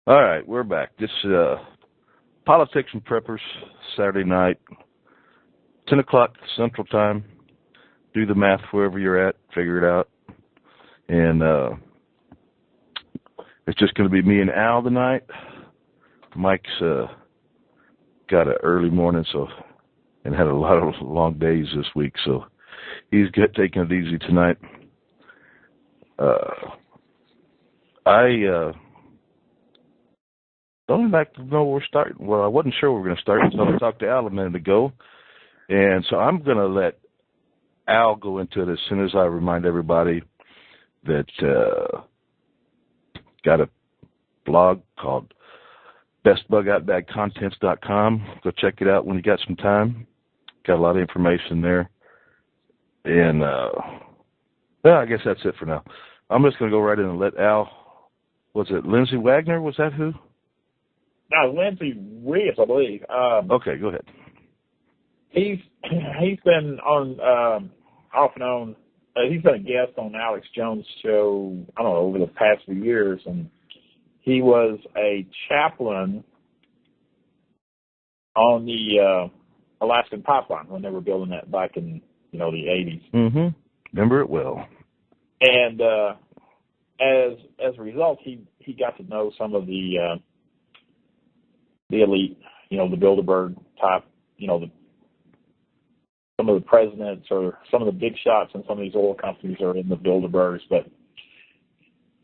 All right, we're back. This Politics and Preppers, Saturday night, 10 o'clock Central Time. Do the math wherever you're at, figure it out. And it's just going to be me and Al tonight. Mike's got an early morning, and had a lot of long days this week, so he's taking it easy tonight. I don't like to know where we're starting. Well, I wasn't sure we were going to start until I talked to Al a minute ago, and so I'm going to let Al go into it as soon as I remind everybody that got a blog called bestbugoutbagcontents.com. Go check it out when you got some time. Got a lot of information there. And, well, I guess that's it for now. I'm just going to go right in and let Al, was it Lindsay Wagner? Was that who? No, Lindsay Reeves, I believe. Okay, go ahead. He's been on, off and on, he's been a guest on Alex Jones' show, I don't know, over the past few years, and he was a chaplain on the Alaskan pipeline when they were building that back in, the 80s. Mm-hmm. Remember it well. And as a result, he got to know some of the elite, the Bilderberg type, some of the presidents or some of the big shots in some of these oil companies are in the Bilderbergs,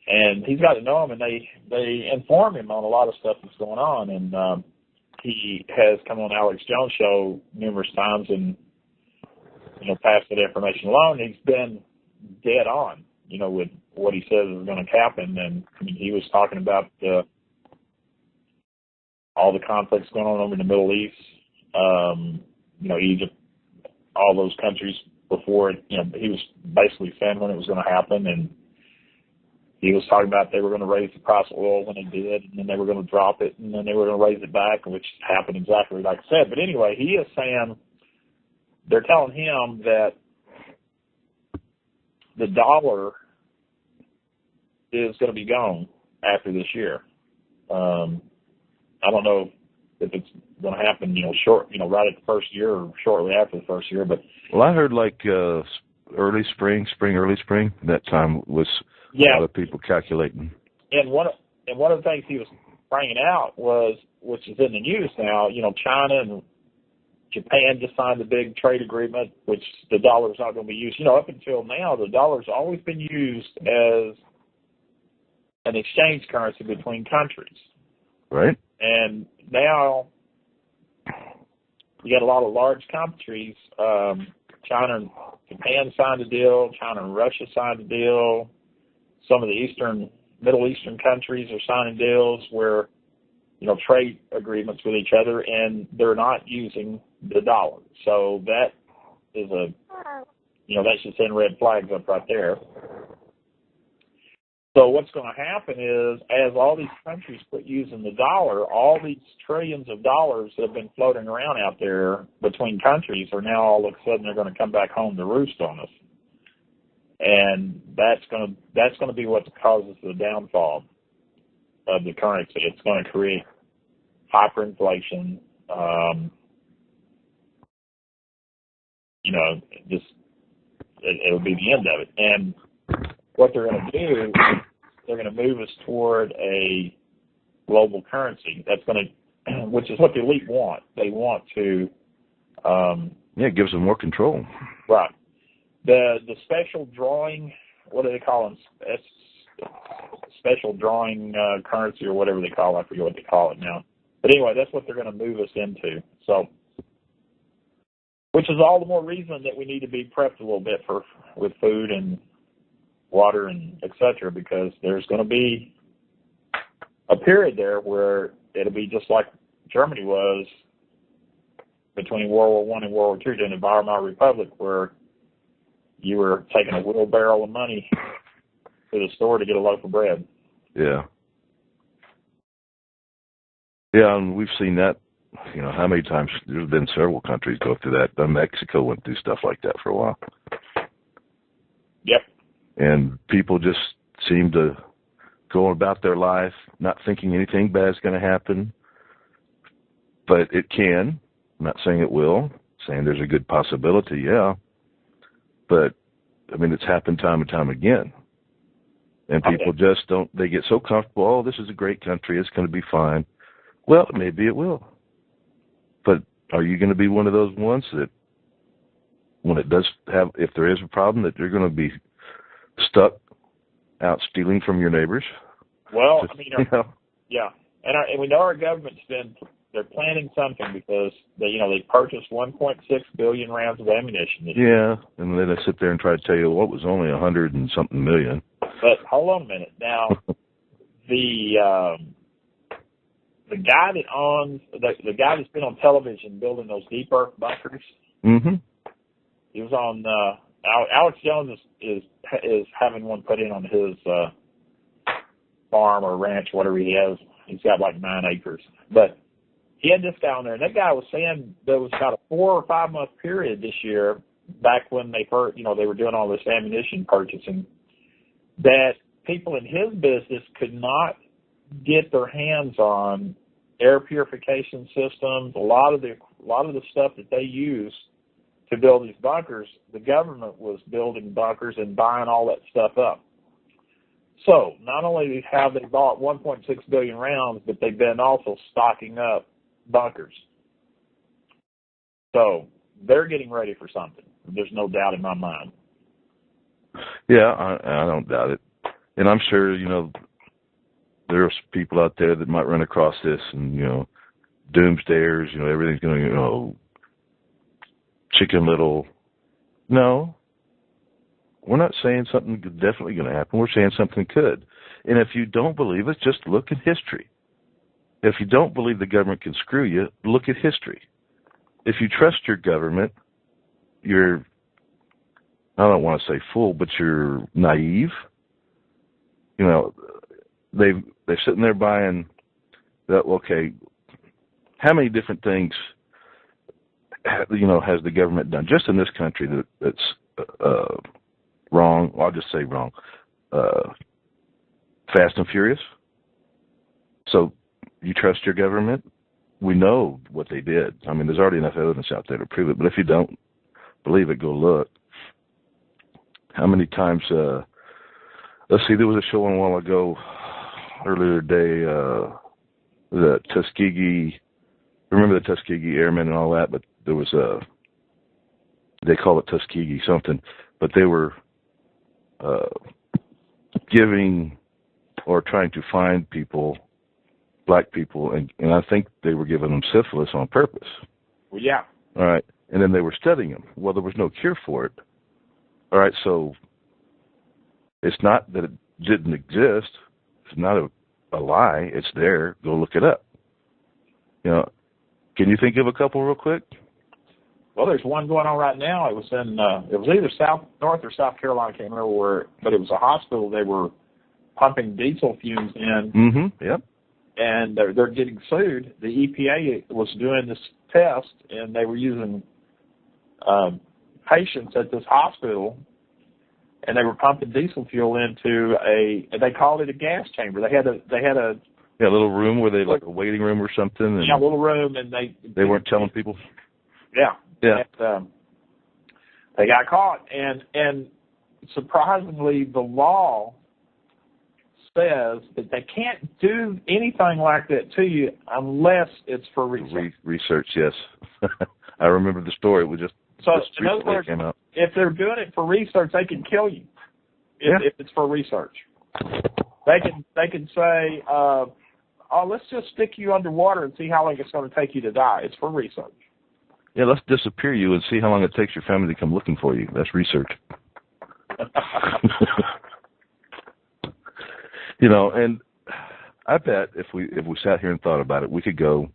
and he's got to know them, and they inform him on a lot of stuff that's going on, and he has come on Alex Jones' show numerous times and passed that information along. He's been dead on, with what he says is going to happen, and I mean, he was talking about all the conflicts going on over in the Middle East, Egypt, all those countries before it, he was basically saying when it was going to happen, and he was talking about they were going to raise the price of oil when they did, and then they were going to drop it, and then they were going to raise it back, which happened exactly like I said. But anyway, he is saying, they're telling him that the dollar is going to be gone after this year. I don't know if it's going to happen, right at the first year or shortly after the first year. But well, I heard like early spring, early spring. That time was a lot of people calculating. And one of the things he was bringing out was, which is in the news now, China and Japan just signed a big trade agreement, which the dollar is not going to be used. Up until now, the dollar's always been used as an exchange currency between countries. Right. And now you got a lot of large countries. China and Japan signed a deal. China and Russia signed a deal. Some of the Middle Eastern countries are signing deals where, trade agreements with each other, and they're not using the dollar. So that is that should send red flags up right there. So what's going to happen is, as all these countries quit using the dollar, all these trillions of dollars that have been floating around out there between countries are now all of a sudden they're going to come back home to roost on us, and that's going to be what causes the downfall of the currency. It's going to create hyperinflation. It'll be the end of it. And what they're going to do, they're going to move us toward a global currency. That's going to, which is what the elite want. They want to. It gives them more control. Right. The special drawing, what do they call them? Special drawing currency or whatever they call it. I forget what they call it now. But anyway, that's what they're going to move us into. So, which is all the more reason that we need to be prepped a little bit with food and water and et cetera, because there's going to be a period there where it'll be just like Germany was between World War I and World War II during the Weimar Republic, where you were taking a wheelbarrow of money to the store to get a loaf of bread. Yeah. Yeah, and we've seen that, how many times there's been several countries go through that. Mexico went through stuff like that for a while. Yep. And people just seem to going about their life, not thinking anything bad is going to happen. But it can. I'm not saying it will. Saying there's a good possibility, yeah. But, I mean, it's happened time and time again. And people just don't, they get so comfortable, oh, this is a great country, it's going to be fine. Well, maybe it will. But are you going to be one of those ones that when it does have, if there is a problem, that you're going to be stuck out stealing from your neighbors? Well, I mean, yeah. And we know our government's they're planning something because they purchased 1.6 billion rounds of ammunition this year. Yeah, and then they sit there and try to tell you, well, it was only 100 and something million. But hold on a minute. Now, the guy that owns the guy that's been on television building those deep earth bunkers. Mm-hmm. He was on. Alex Jones is having one put in on his farm or ranch, whatever he has. He's got like 9 acres, but he had this guy on there, and that guy was saying there was about a 4 or 5 month period this year, back when they first, they were doing all this ammunition purchasing, that people in his business could not get their hands on air purification systems. A lot of the stuff that they use to build these bunkers, the government was building bunkers and buying all that stuff up. So not only have they bought 1.6 billion rounds, but they've been also stocking up bunkers. So they're getting ready for something. There's no doubt in my mind. Yeah, I don't doubt it. And I'm sure, there's people out there that might run across this and, doomsdayers, everything's going to, Chicken Little. No, we're not saying something definitely going to happen. We're saying something could. And if you don't believe it, just look at history. If you don't believe the government can screw you, look at history. If you trust your government, you're, I don't want to say fool, but you're naive. They're sitting there buying that. Okay, how many different things, has the government done just in this country that's wrong? I'll just say wrong. Fast and Furious. So you trust your government? We know what they did. I mean, there's already enough evidence out there to prove it. But if you don't believe it, go look. How many times? Let's see. There was a show a while ago, earlier today. The Tuskegee. Remember the Tuskegee Airmen and all that? But there was they call it Tuskegee something. But they were giving or trying to find people, black people, and I think they were giving them syphilis on purpose. Well, yeah. All right. And then they were studying them. Well, there was no cure for it. All right, so it's not that it didn't exist. It's not a lie. It's there. Go look it up. Can you think of a couple real quick? Well, there's one going on right now. It was in it was either North or South Carolina, I can't remember where, but it was a hospital. They were pumping diesel fumes in. Mm-hmm. Yep. And they're getting sued. The EPA was doing this test, and they were using patients at this hospital, and they were pumping diesel fuel into they called it a gas chamber. They had a little room where they like a waiting room or something. And a little room, and they weren't telling people. Yeah. Yeah. And, they got caught, and surprisingly, the law says that they can't do anything like that to you unless it's for research. Research, yes. I remember the story. It was just in other words, came out. If they're doing it for research, they can kill you. If it's for research, they can say, let's just stick you underwater and see how long it's going to take you to die. It's for research. Yeah, let's disappear you and see how long it takes your family to come looking for you. That's research. And I bet if we sat here and thought about it, we could go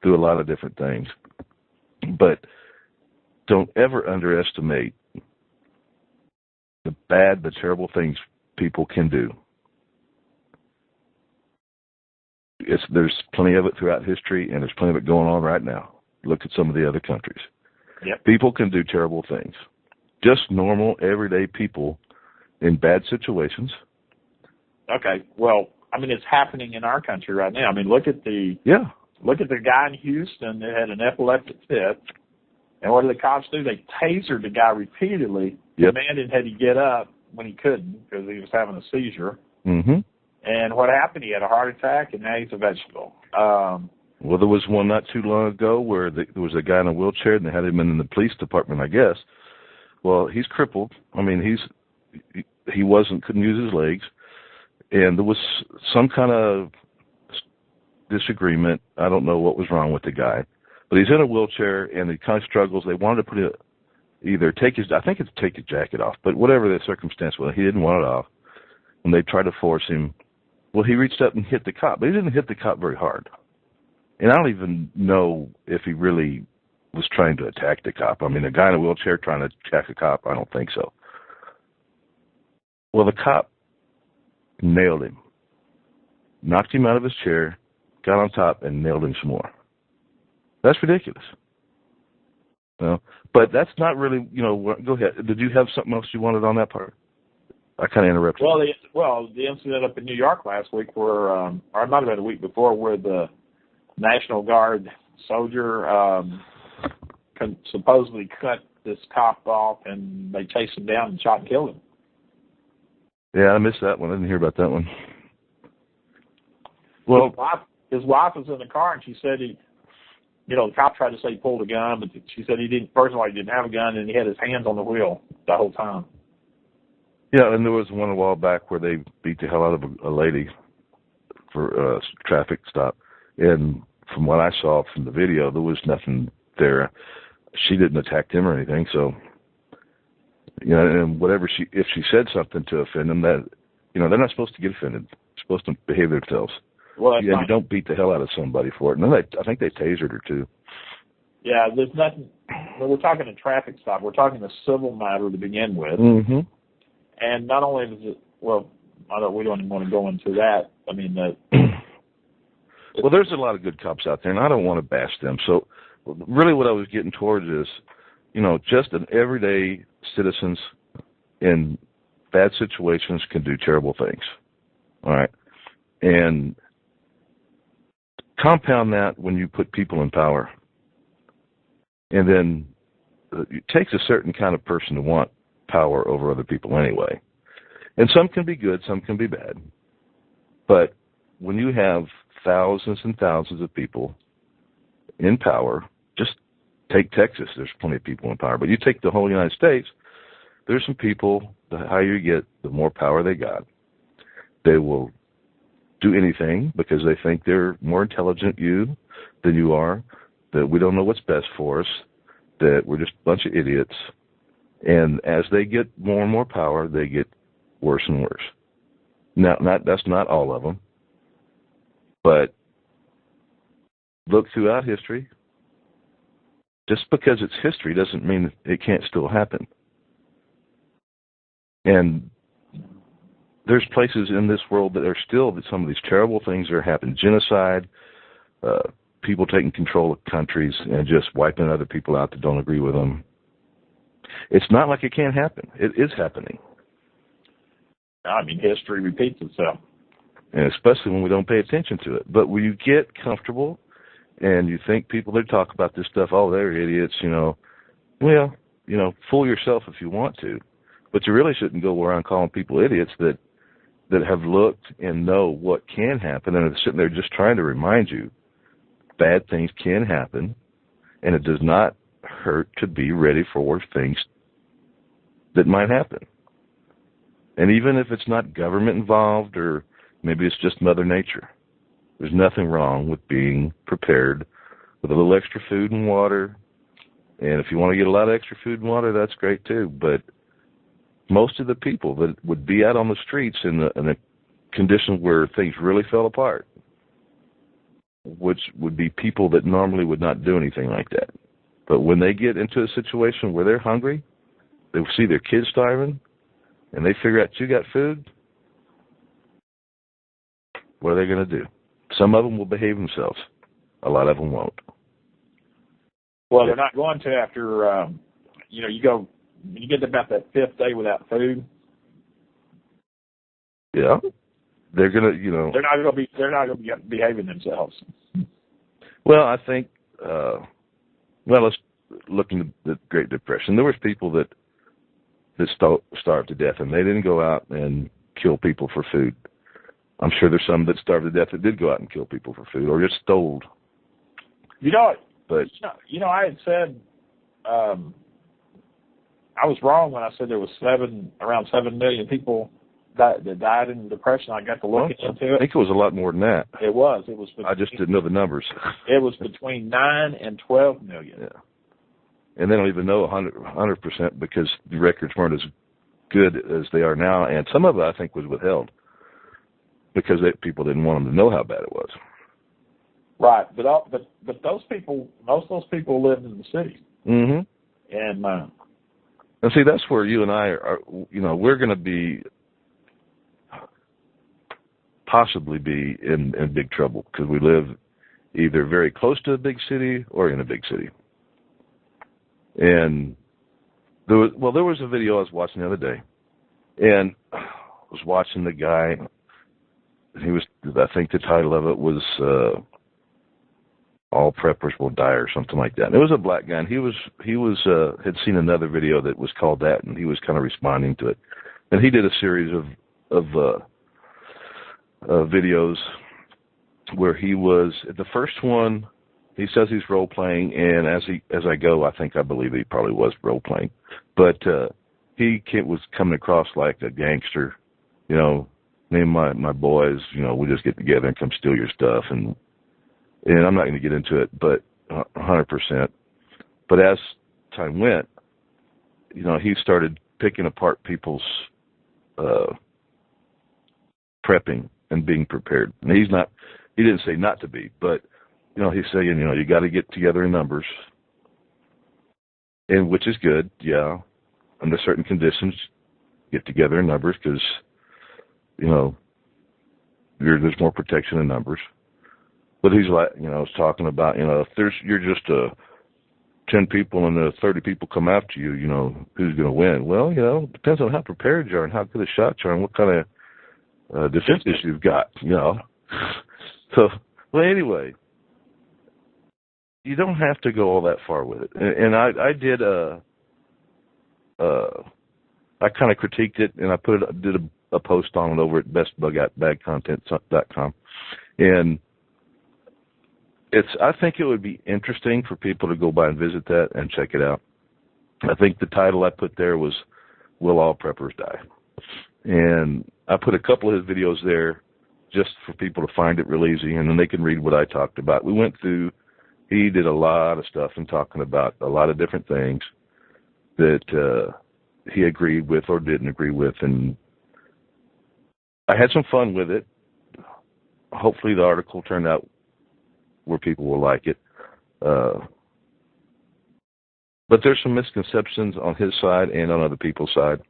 through a lot of different things. But don't ever underestimate the bad, the terrible things people can do. There's plenty of it throughout history, and there's plenty of it going on right now. Look at some of the other countries. Yep. People can do terrible things. Just normal, everyday people in bad situations. Okay, well, I mean, it's happening in our country right now. I mean, look at the guy in Houston that had an epileptic fit, and what did the cops do? They tasered the guy repeatedly, demanding that he get up when he couldn't because he was having a seizure. Mm-hmm. And what happened? He had a heart attack, and now he's a vegetable. Well, there was one not too long ago where there was a guy in a wheelchair, and they had him in the police department, I guess. Well, he's crippled. I mean, couldn't use his legs, and there was some kind of disagreement. I don't know what was wrong with the guy, but he's in a wheelchair, and he kind of struggles. They wanted to take his jacket off, but whatever the circumstance was, he didn't want it off. And they tried to force him. Well, he reached up and hit the cop, but he didn't hit the cop very hard. And I don't even know if he really was trying to attack the cop. I mean, a guy in a wheelchair trying to attack a cop, I don't think so. Well, the cop nailed him, knocked him out of his chair, got on top, and nailed him some more. That's ridiculous. But that's not really, go ahead. Did you have something else you wanted on that part? I kind of interrupted. Well, the incident up in New York last week where, or it might have been the week before, where the National Guard soldier supposedly cut this cop off, and they chased him down and shot and killed him. Yeah, I missed that one. I didn't hear about that one. Well, his wife was in the car, and she said the cop tried to say he pulled a gun, but she said he didn't. First of all, he didn't have a gun, and he had his hands on the wheel the whole time. Yeah, and there was one a while back where they beat the hell out of a lady for a traffic stop. And from what I saw from the video, there was nothing there. She didn't attack him or anything. So, and if she said something to offend them, that, they're not supposed to get offended. They're supposed to behave themselves. Well, you don't beat the hell out of somebody for it. And then I think they tasered her too. Yeah, there's nothing. Well, we're talking a traffic stop. We're talking a civil matter to begin with. Mm-hmm. And not only is it, we don't even want to go into that. I mean, well, there's a lot of good cops out there, and I don't want to bash them. So really what I was getting towards is, just an everyday citizens in bad situations can do terrible things. All right. And compound that when you put people in power. And then it takes a certain kind of person to want power over other people anyway. And some can be good, some can be bad. But when you have thousands and thousands of people in power, just take Texas, there's plenty of people in power. But you take the whole United States, there's some people, the higher you get, the more power they got. They will do anything because they think they're more intelligent than you are, that we don't know what's best for us, that we're just a bunch of idiots. And as they get more and more power, they get worse and worse. Now, that's not all of them, but look throughout history. Just because it's history doesn't mean it can't still happen. And there's places in this world that are still some of these terrible things that are happening. Genocide, people taking control of countries and just wiping other people out that don't agree with them. It's not like it can't happen. It is happening. I mean, history repeats itself. And especially when we don't pay attention to it. But when you get comfortable and you think people that talk about this stuff, oh, they're idiots, fool yourself if you want to. But you really shouldn't go around calling people idiots that have looked and know what can happen and are sitting there just trying to remind you bad things can happen, and it does not hurt to be ready for things that might happen. And even if it's not government involved or maybe it's just Mother Nature, there's nothing wrong with being prepared with a little extra food and water. And if you want to get a lot of extra food and water, that's great too. But most of the people that would be out on the streets in a condition where things really fell apart, which would be people that normally would not do anything like that. But when they get into a situation where they're hungry, they see their kids starving, and they figure out you got food, what are they going to do? Some of them will behave themselves. A lot of them won't. Well, they're not going to after, you get about that fifth day without food. Yeah. they're gonna, you know. They're not gonna be behaving themselves. Well, I think. Well, let's look into the Great Depression. There was people that starved to death, and they didn't go out and kill people for food. I'm sure there's some that starved to death that did go out and kill people for food, or just stole. You know, but I had said I was wrong when I said there was around 7 million people that died in the Depression. I got to look into it. I think it was a lot more than that. It was. I just didn't know the numbers. It was between 9 and 12 million. Yeah. And they don't even know 100% because the records weren't as good as they are now, and some of it I think was withheld because people didn't want them to know how bad it was. Right, but those people, most of those people lived in the city. Mm-hmm. And see, that's where you and I are. You know, we're going to possibly be in big trouble because we live either very close to a big city or in a big city. And there was a video I was watching the other day, and I was watching the guy. I think the title of it was "All Preppers Will Die" or something like that. And it was a black guy, and he had seen another video that was called that, and he was kind of responding to it. And he did a series of videos where he was the first one. He says he's role playing, and as I go, I believe he probably was role playing, but he was coming across like a gangster. You know, me and my boys, you know, we just get together and come steal your stuff, and I'm not going to get into it, but 100%. But as time went, you know, he started picking apart people's prepping and being prepared. And he didn't say not to be, but you know, he's saying, you know, you got to get together in numbers, and which is good, yeah. Under certain conditions, get together in numbers because, you know, there's more protection in numbers. But he's like, you know, talking about, you know, if you're just 10 people and 30 people come after you, you know, who's going to win? Well, you know, it depends on how prepared you are and how good a shot you are and what kind of defenses you've got, you know. So, well, anyway. You don't have to go all that far with it. And I did I kind of critiqued it, and I did a post on it over at bestbugoutbagcontent.com. And I think it would be interesting for people to go by and visit that and check it out. I think the title I put there was "Will All Preppers Die?" And I put a couple of his videos there just for people to find it real easy, and then they can read what I talked about. He did a lot of stuff and talking about a lot of different things that he agreed with or didn't agree with, and I had some fun with it. Hopefully the article turned out where people will like it. But there's some misconceptions on his side and on other people's side.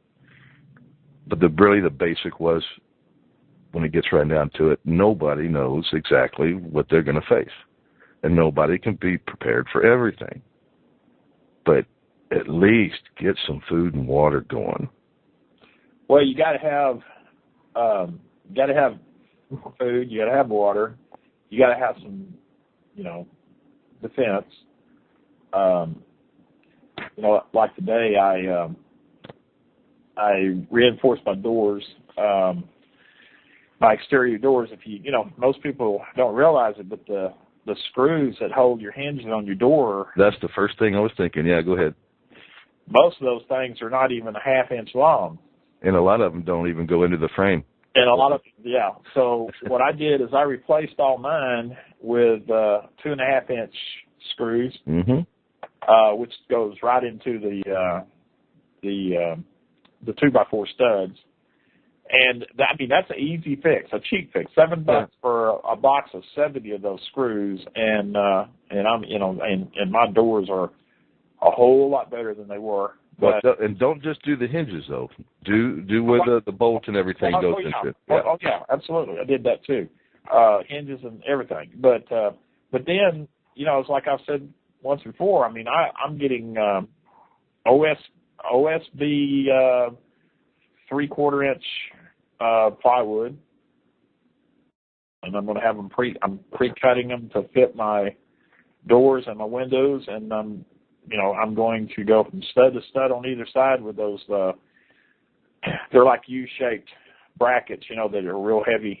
But the basic was, when it gets right down to it, nobody knows exactly what they're going to face. And nobody can be prepared for everything. But at least get some food and water going. Well, you got to have food. You got to have water. You got to have some, you know, defense. You know, like today, I reinforced my doors, my exterior doors. You know, most people don't realize it, but the screws that hold your hinges on your door. That's the first thing I was thinking. Yeah, go ahead. Most of those things are not even a half-inch long. And a lot of them don't even go into the frame. And a lot of, yeah. So what I did is I replaced all mine with 2.5-inch screws, which goes right into the 2x4 studs. And that's an easy fix, a cheap fix. $7 for a box of 70 of those screws, and I'm, you know, and my doors are a whole lot better than they were. But and don't just do the hinges though. Do where the bolt and everything goes into it. Yeah. Oh yeah, absolutely. I did that too. Hinges and everything. But then, you know, it's like I've said once before. I mean, I'm getting OSB 3/4 inch plywood, and I'm going to have them I'm pre-cutting them to fit my doors and my windows, and I'm going to go from stud to stud on either side with those. They're like U-shaped brackets, that are real heavy,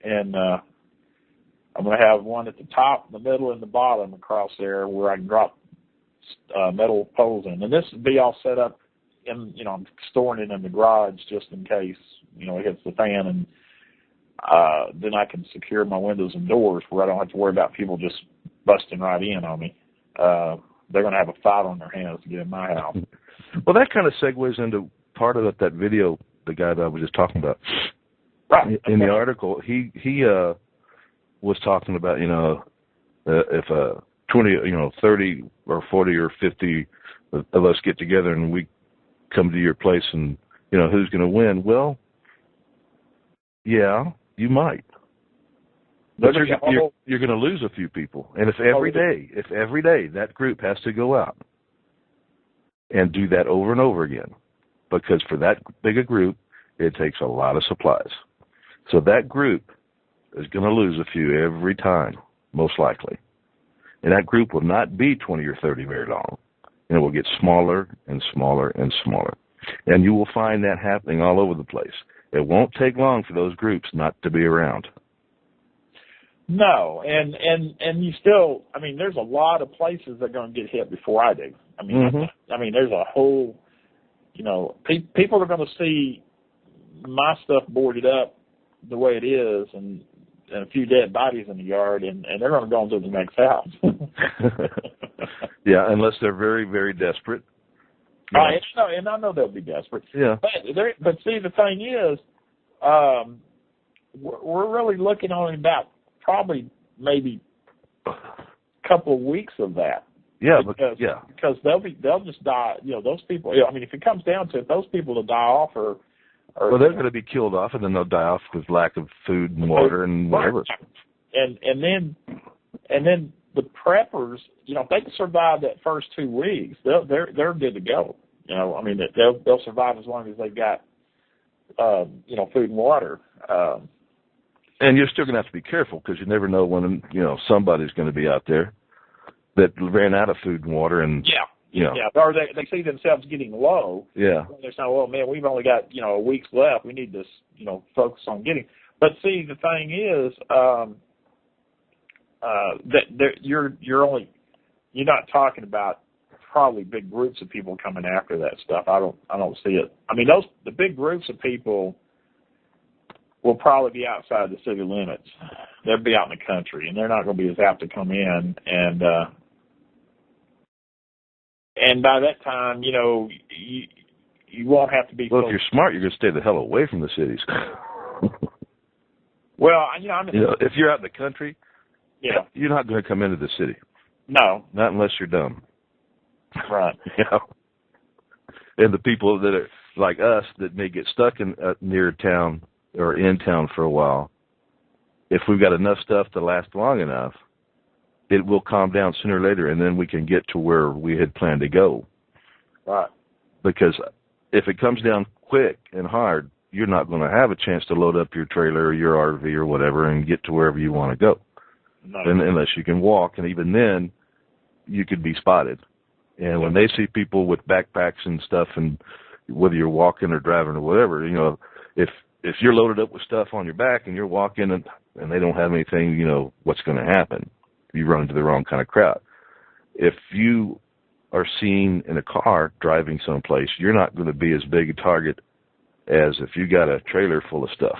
and I'm going to have one at the top, the middle, and the bottom across there where I can drop metal poles in. And this will be all set up, and I'm storing it in the garage just in case it hits the fan, and then I can secure my windows and doors where I don't have to worry about people just busting right in on me. They're going to have a fight on their hands to get in my house. Well, that kind of segues into part of that video, the guy that I was just talking about. Right. In the article, he was talking about, if 20, 30 or 40 or 50 of us get together and we come to your place and, who's going to win? Well, yeah, you might. But you're going to lose a few people. And if every day that group has to go out and do that over and over again, because for that big a group, it takes a lot of supplies. So that group is going to lose a few every time, most likely. And that group will not be 20 or 30 very long. And it will get smaller and smaller and smaller. And you will find that happening all over the place. It won't take long for those groups not to be around. No, and you still, there's a lot of places that are going to get hit before I do. There's a whole, people are going to see my stuff boarded up the way it is, and a few dead bodies in the yard, and they're going to go into the next house. Yeah, unless they're very, very desperate. And I know they'll be desperate. Yeah. But see, the thing is, we're really looking on about probably maybe a couple of weeks of that. Yeah, because they'll just die. Those people. If it comes down to it, those people will die off, or they're going to be killed off, and then they'll die off with lack of food and water and whatever. And then the preppers, if they can survive that first 2 weeks, they're good to go. They'll survive as long as they've got food and water. And you're still going to have to be careful, because you never know when somebody's going to be out there that ran out of food and water, and or they see themselves getting low. Yeah, they're saying, "Well, man, we've only got a week's left. We need to focus on getting." But see, the thing is that you're not talking about probably big groups of people coming after that stuff. I don't see it. The big groups of people will probably be outside the city limits. They'll be out in the country, and they're not going to be as apt to come in. And by that time, you won't have to be. Well, if you're smart, you're going to stay the hell away from the cities. Well, if you're out in the country, you're not going to come into the city. No, not unless you're dumb. Right. And the people that are like us that may get stuck in near town or in town for a while, if we've got enough stuff to last long enough, it will calm down sooner or later, and then we can get to where we had planned to go. Right. Because if it comes down quick and hard, you're not going to have a chance to load up your trailer or your RV or whatever and get to wherever you want to go. No. Unless you can walk, and even then, you could be spotted. And when they see people with backpacks and stuff, and whether you're walking or driving or whatever, if you're loaded up with stuff on your back and you're walking and they don't have anything, what's going to happen? You run into the wrong kind of crowd. If you are seen in a car driving someplace, you're not going to be as big a target as if you got a trailer full of stuff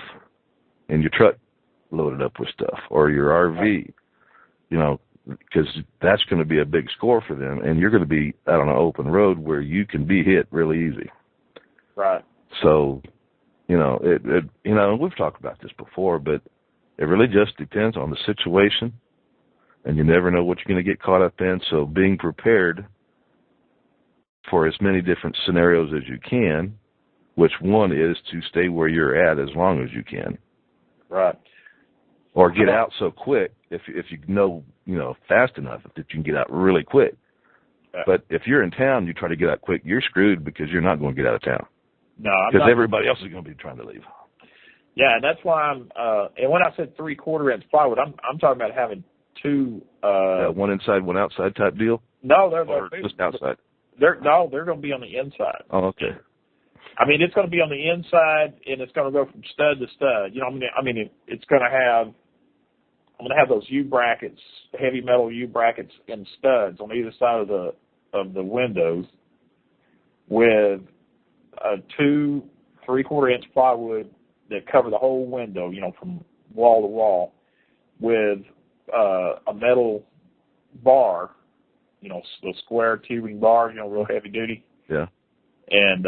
and your truck loaded up with stuff, or your RV, because that's going to be a big score for them, and you're going to be out on an open road where you can be hit really easy. Right. So, we've talked about this before, but it really just depends on the situation, and you never know what you're going to get caught up in. So being prepared for as many different scenarios as you can, which one is to stay where you're at as long as you can. Right. Or get out so quick if you know fast enough that you can get out really quick. Yeah. But if you're in town, you try to get out quick, you're screwed, because you're not going to get out of town. No, because everybody else is going to be trying to leave. Yeah, and that's why I'm. And when I said 3/4 inch plywood, I'm talking about having two. One inside, one outside type deal. No, Or just outside. They're going to be on the inside. Oh, okay. I mean, it's going to be on the inside, and it's going to go from stud to stud. You know, it's going to have. I'm going to have those U brackets, heavy metal U brackets, and studs on either side of the windows, with 2 3/4 inch plywood that cover the whole window. You know, from wall to wall, with a metal bar. You know, the square tubing bar. You know, real heavy duty. Yeah. And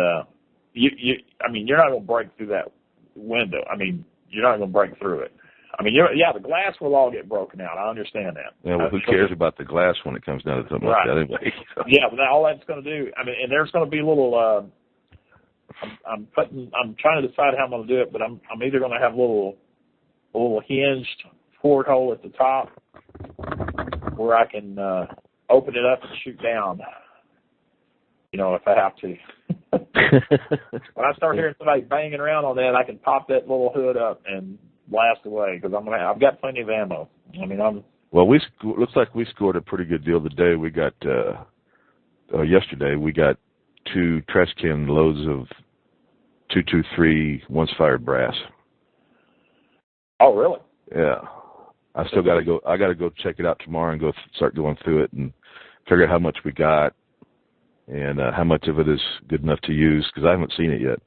you're not going to break through that window. I mean, you're not going to break through it. I mean, the glass will all get broken out. I understand that. Yeah, well, who cares about the glass when it comes down to something right. like that anyway? Yeah, but all that's going to do, I mean, and there's going to be a little, I'm trying to decide how I'm going to do it, but I'm either going to have a little hinged porthole at the top where I can open it up and shoot down, you know, if I have to. When I start hearing somebody banging around on that, I can pop that little hood up and blast away because I've got plenty of ammo. I mean, Well, looks like we scored a pretty good deal today. We got yesterday. We got 2 trash can loads of 223 once fired brass. Oh, really? Yeah. I still got to go. I got to go check it out tomorrow and start going through it and figure out how much we got and how much of it is good enough to use because I haven't seen it yet.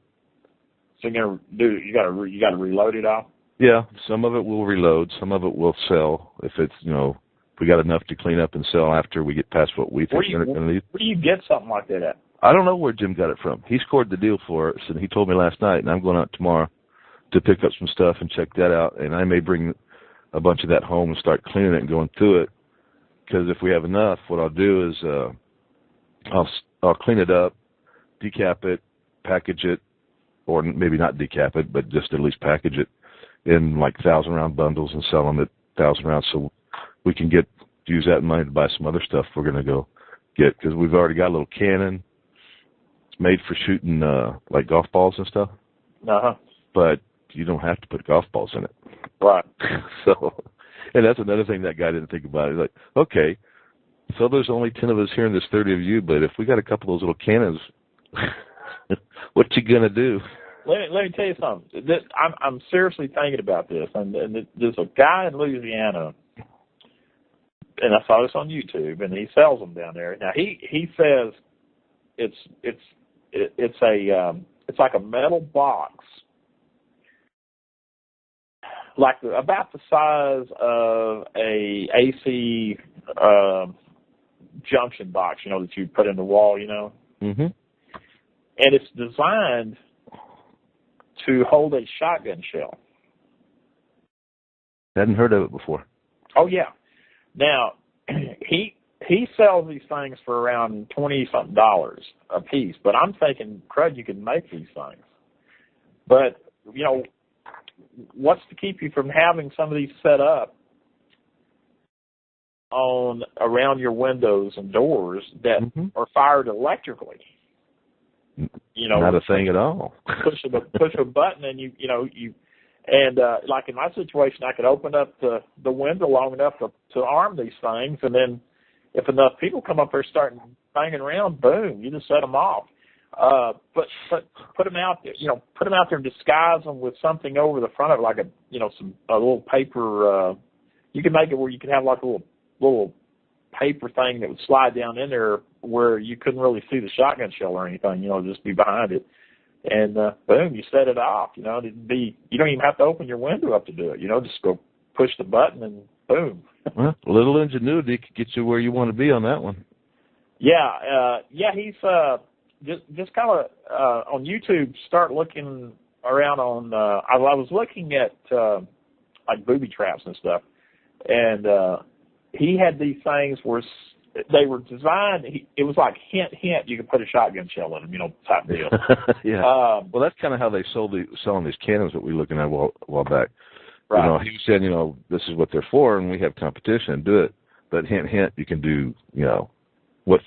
So you got to reload it all? Yeah, some of it we'll reload, some of it we'll sell if it's, you know, if we got enough to clean up and sell after we get past what we think we're going to need. Where do you get something like that at? I don't know where Jim got it from. He scored the deal for us, and he told me last night, and I'm going out tomorrow to pick up some stuff and check that out, and I may bring a bunch of that home and start cleaning it and going through it, because if we have enough, what I'll do is I'll clean it up, decap it, package it, or maybe not decap it, but just at least package it in like 1,000-round bundles and sell them at 1,000 rounds so we can use that money to buy some other stuff we're going to go get, because we've already got a little cannon. It's made for shooting like golf balls and stuff. Uh-huh. But you don't have to put golf balls in it. Right. So, and that's another thing that guy didn't think about. He's like, okay, so there's only 10 of us here and there's 30 of you, but if we got a couple of those little cannons, what you going to do? Let me tell you something. I'm seriously thinking about this, and there's a guy in Louisiana, and I saw this on YouTube, and he sells them down there. Now he says it's like a metal box, like about the size of a AC junction box, you know, that you put in the wall, you know. Mm-hmm. And it's designed to hold a shotgun shell. Hadn't heard of it before. Oh yeah. Now he sells these things for around $20-something a piece, but I'm thinking, crud, you can make these things. But you know, what's to keep you from having some of these set up around your windows and doors that are fired electrically? You know, not a thing at all. push a button and like in my situation, I could open up the window long enough to arm these things, and then if enough people come up there starting banging around, boom, you just set them off. But put them out there, you know, put them out there and disguise them with something over the front of it, like a little paper. You can make it where you can have like a little paper thing that would slide down in there where you couldn't really see the shotgun shell or anything, you know, just be behind it. And boom, you set it off. You know, you don't even have to open your window up to do it. You know, just go push the button and boom. Well, a little ingenuity could get you where you want to be on that one. Yeah, he's just kind of on YouTube. Start looking around on. I was looking at like booby traps and stuff, and he had these things where they were designed. It was like hint. You could put a shotgun shell in them, you know, type deal. Yeah. Well, that's kind of how they selling these cannons that we were looking at a while back. Right. You know, he said, you know, this is what they're for, and we have competition. Do it, but hint, you can do. You know,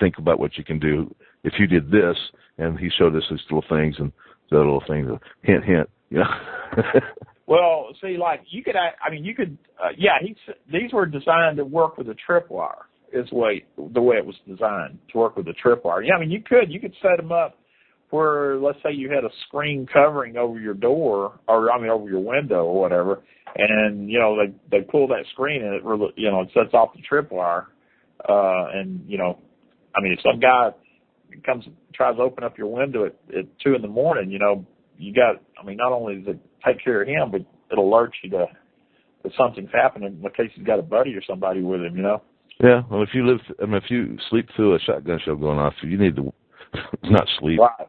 think about what you can do if you did this. And he showed us these little things and the little things. Hint, You know. Well, see, like you could, these were designed to work with a tripwire. Is the way it was designed to work with a tripwire. Yeah, I mean you could set them up where, let's say you had a screen covering over your door, or over your window or whatever, and they pull that screen and it sets off the tripwire, and if some guy comes tries to open up your window at 2 in the morning, you got, not only does it take care of him, but it alerts you to that something's happening in case he's got a buddy or somebody with him, Yeah, well, if you sleep through a shotgun shell going off, you need to not sleep. Right.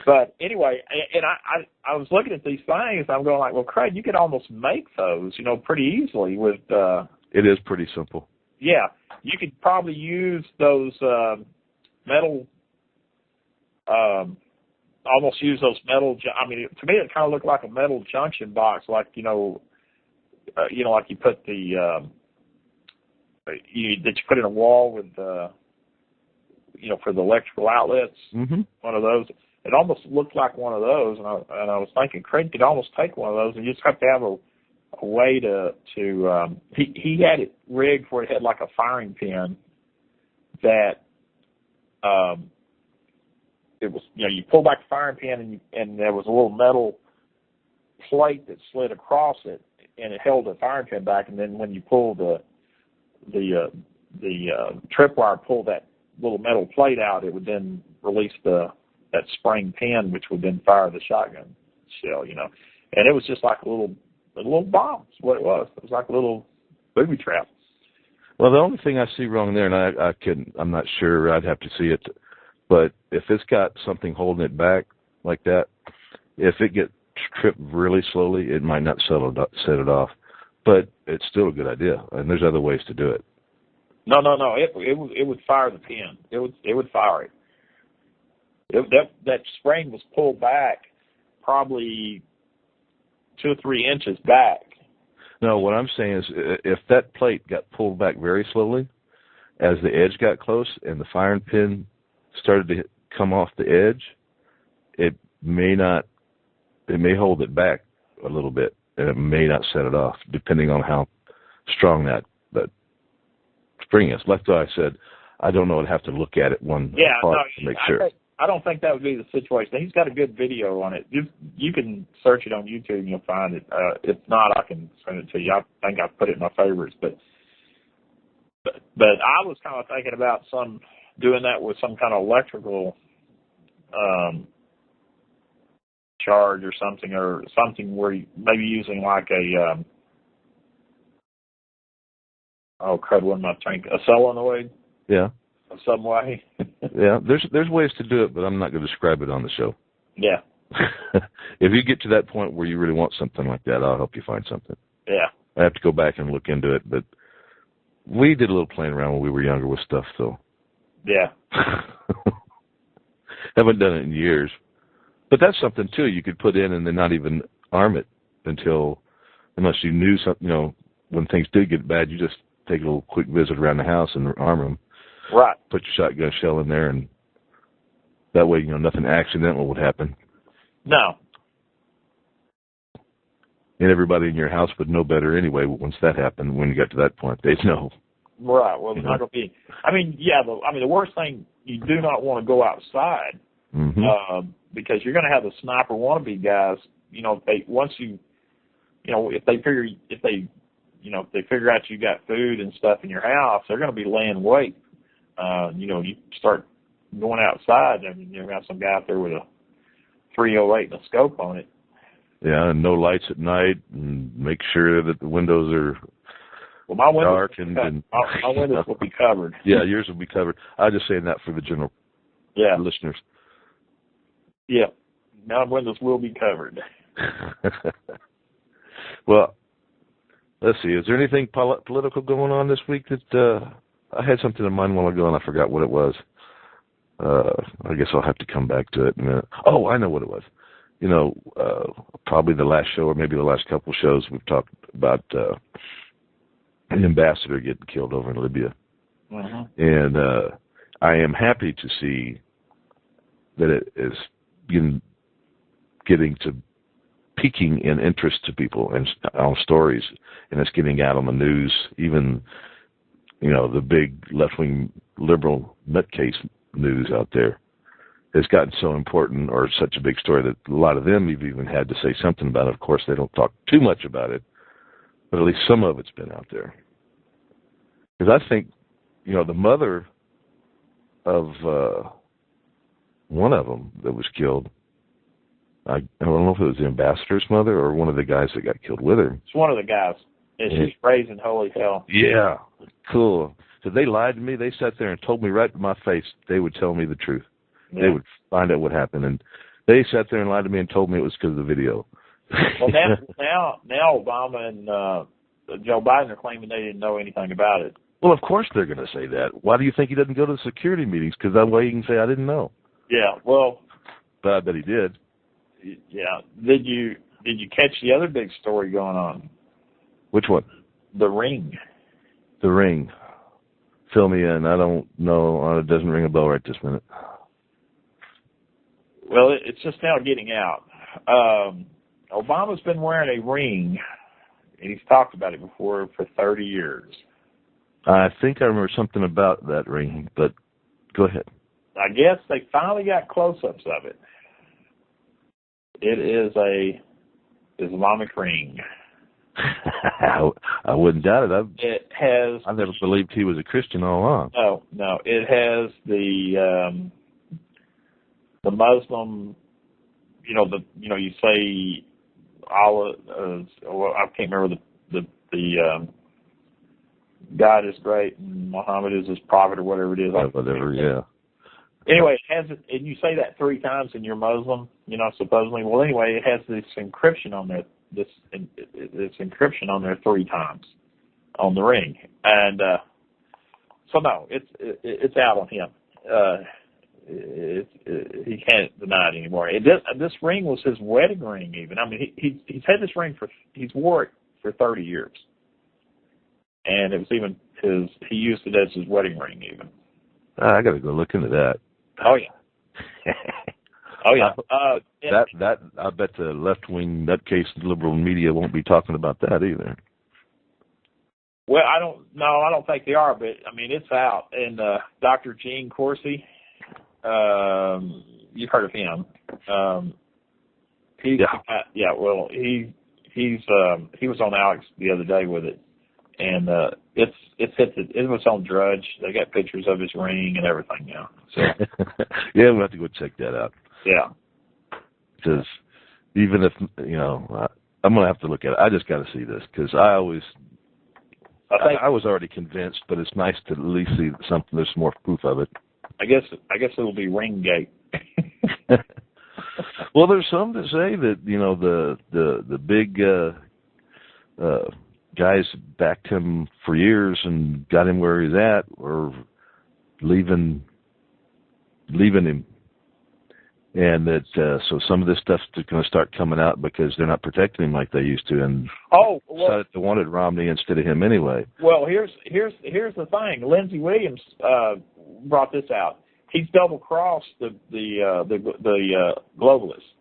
But anyway, and I was looking at these things, I'm going like, well, Craig, you could almost make those, pretty easily with. It is pretty simple. Yeah, you could probably use those metal. Almost use those metal. To me, it kind of looked like a metal junction box, like like you put the that you put in a wall with for the electrical outlets. Mm-hmm. One of those. It almost looked like one of those, and I was thinking Craig could almost take one of those, and you just have to have a way to he had it rigged where it had like a firing pin that it was you pull back the firing pin and there was a little metal plate that slid across it and it held the firing pin back, and then when you pull the tripwire, pull that little metal plate out, it would then release that spring pin, which would then fire the shotgun shell, and it was just like a little bomb. Is what it was. It was like a little booby trap. Well, the only thing I see wrong there, and I'm not sure, I'd have to see it, but if it's got something holding it back like that, if it gets tripped really slowly, it might not set it off. But it's still a good idea, and there's other ways to do it. No. It would fire the pin. It would fire it. That spring was pulled back probably 2 or 3 inches back. No, what I'm saying is if that plate got pulled back very slowly, as the edge got close and the firing pin started to come off the edge, it may hold it back a little bit, and it may not set it off, depending on how strong that spring is. Like I said, I don't know. I'd have to look at it part to make sure. I don't think that would be the situation. He's got a good video on it. You can search it on YouTube and you'll find it. If not, I can send it to you. I think I put it in my favorites. But I was kind of thinking about doing that with some kind of electrical charge or something where you maybe using like a what am I thinking? A solenoid? Yeah. Of some way. Yeah, there's ways to do it, but I'm not going to describe it on the show. Yeah. If you get to that point where you really want something like that, I'll help you find something. Yeah. I have to go back and look into it, but we did a little playing around when we were younger with stuff, so. Yeah. Haven't done it in years. But that's something, too, you could put in and then not even arm it unless you knew something, when things did get bad, you just take a little quick visit around the house and arm them. Right. Put your shotgun shell in there, and that way, nothing accidental would happen. No. And everybody in your house would know better anyway once that happened. When you got to that point, they'd know. Right. Well, it's not going to be. The worst thing, you do not want to go outside because you're going to have the sniper wannabe guys. If they figure out you got food and stuff in your house, they're going to be laying wait. You start going outside, you've got some guy out there with a 308 and a scope on it. Yeah, and no lights at night, and make sure that the windows are dark and my windows will be covered. Yeah, yours will be covered. I'm just saying that for the general listeners. Yeah, my windows will be covered. Well, let's see. Is there anything political going on this week that I had something in mind a while ago and I forgot what it was. I guess I'll have to come back to it in a minute. Oh, I know what it was. Probably the last show or maybe the last couple shows we've talked about an ambassador getting killed over in Libya. Mm-hmm. And I am happy to see that it is getting getting to peaking in interest to people and on stories, and it's getting out on the news. Even, the big left-wing liberal nutcase news out there has gotten so important, or such a big story, that a lot of them have even had to say something about it. Of course, they don't talk too much about it, but at least some of it's been out there. Because I think, the mother of one of them that was killed, I don't know if it was the ambassador's mother or one of the guys that got killed with her. It's one of the guys. And she's raising holy hell. Yeah, cool. So they lied to me. They sat there and told me right to my face they would tell me the truth. Yeah. They would find out what happened. And they sat there and lied to me and told me it was because of the video. Well, now Obama and Joe Biden are claiming they didn't know anything about it. Well, of course they're going to say that. Why do you think he doesn't go to the security meetings? Because that way he can say, I didn't know. Yeah, well. But I bet he did. Yeah. Did you catch the other big story going on? Which one? The Ring. The Ring. Fill me in. I don't know. It doesn't ring a bell right this minute. Well, it's just now getting out. Obama's been wearing a ring, and he's talked about it before, for 30 years. I think I remember something about that ring, but go ahead. I guess they finally got close-ups of it. It is a Islamic ring. I wouldn't doubt it. I've never believed he was a Christian all along. No. It has the Muslim, you say Allah. I can't remember the God is great and Muhammad is his prophet or whatever it is. Whatever, yeah. Anyway, it has, and you say that 3 times and you're Muslim, supposedly. Well, anyway, it has this encryption on there. This encryption on there 3 times on the ring, and so no, it's out on him. He can't deny it anymore. This ring was his wedding ring, even. I mean, he's had this ring he's wore it for 30 years, and it was even he used it as his wedding ring, even. I got to go look into that. Oh yeah. Oh yeah. That I bet the left-wing nutcase liberal media won't be talking about that either. Well, I don't think they are, but I mean it's out. And Dr. Gene Corsi, you've heard of him. He was on Alex the other day with it, and it was on Drudge. They got pictures of his ring and everything now. So yeah, we'll have to go check that out. Yeah. Because even if, I'm going to have to look at it. I just got to see this because I was already convinced, but it's nice to at least see something. There's more proof of it. I guess it'll be Ringgate. Well, there's some that say that, the big guys backed him for years and got him where he's at, or leaving him. And that so some of this stuff's going to start coming out because they're not protecting him like they used to, and decided they wanted Romney instead of him anyway. Well, here's the thing. Lindsey Williams brought this out. He's double crossed the globalists.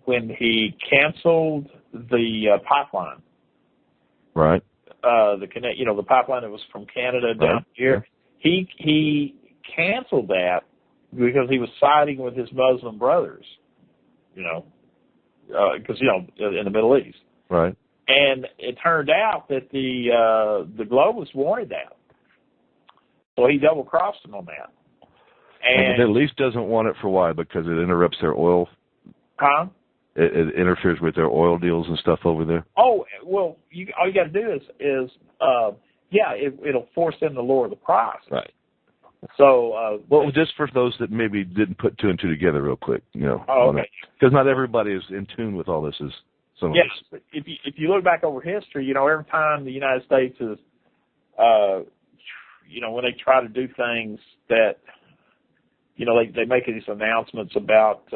When he canceled the pipeline, right? The pipeline that was from Canada down here. He canceled that because he was siding with his Muslim brothers, because in the Middle East, right? And it turned out that the globalists wanted that, so he double crossed them on that. And the Middle East doesn't want it for why? Because it interrupts their oil. Huh? It interferes with their oil deals and stuff over there. Oh well, all you got to do is it'll force them to lower the price. Right. So, just for those that maybe didn't put 2 and 2 together real quick, Oh, okay. Because not everybody is in tune with all this. As some of us. If you look back over history, every time the United States is, when they try to do things that, they make these announcements about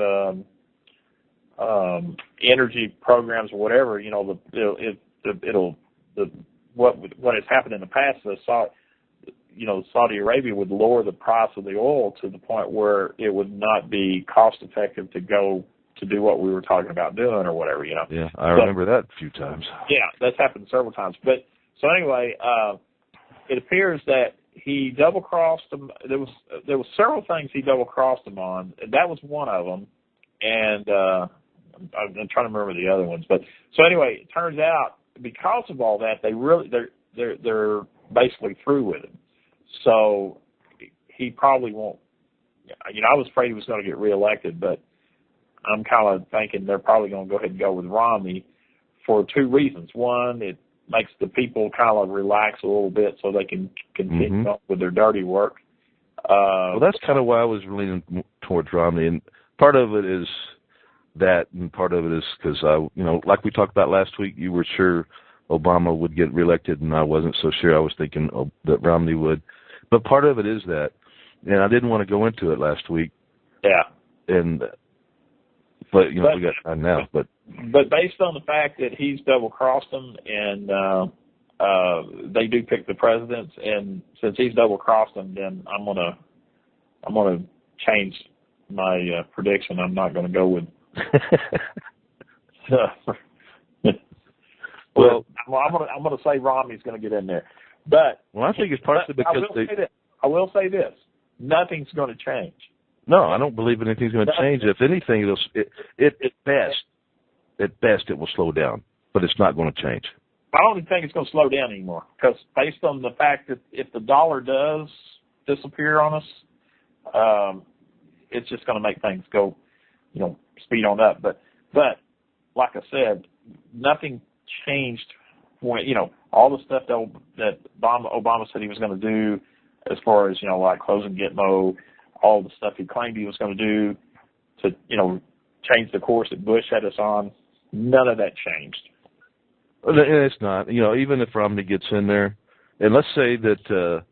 energy programs or whatever, what has happened in the past, Saudi Arabia would lower the price of the oil to the point where it would not be cost effective to go to do what we were talking about doing or whatever, Yeah, I remember that a few times. Yeah, that's happened several times. But so anyway, it appears that he double crossed them. There was several things he double crossed them on. That was one of them, and I'm trying to remember the other ones. But so anyway, it turns out because of all that, they're basically through with him. So he probably won't. I was afraid he was going to get reelected, but I'm kind of thinking they're probably going to go ahead and go with Romney for two reasons. One, it makes the people kind of relax a little bit so they can continue on with their dirty work. Well, that's kind of why I was leaning towards Romney, and part of it is that, and part of it is because like we talked about last week, you were sure Obama would get reelected, and I wasn't so sure. I was thinking that Romney would, but part of it is that, and I didn't want to go into it last week. Yeah. But we got time now. But based on the fact that he's double crossed them, and they do pick the presidents, and since he's double crossed them, then I'm gonna change my prediction. I'm not going to go with. Well, I'm gonna say Romney's going to get in there, but I think it's partially because I will say this: nothing's going to change. No, I don't believe anything's going to change. If anything, at best it will slow down, but it's not going to change. I don't even think it's going to slow down anymore, because based on the fact that if the dollar does disappear on us, it's just going to make things go, speed on up. But like I said, nothing changed when all the stuff that Obama said he was going to do, as far as like closing Gitmo. All the stuff he claimed he was going to do to, change the course that Bush had us on, none of that changed. It's not. Even if Romney gets in there, and let's say that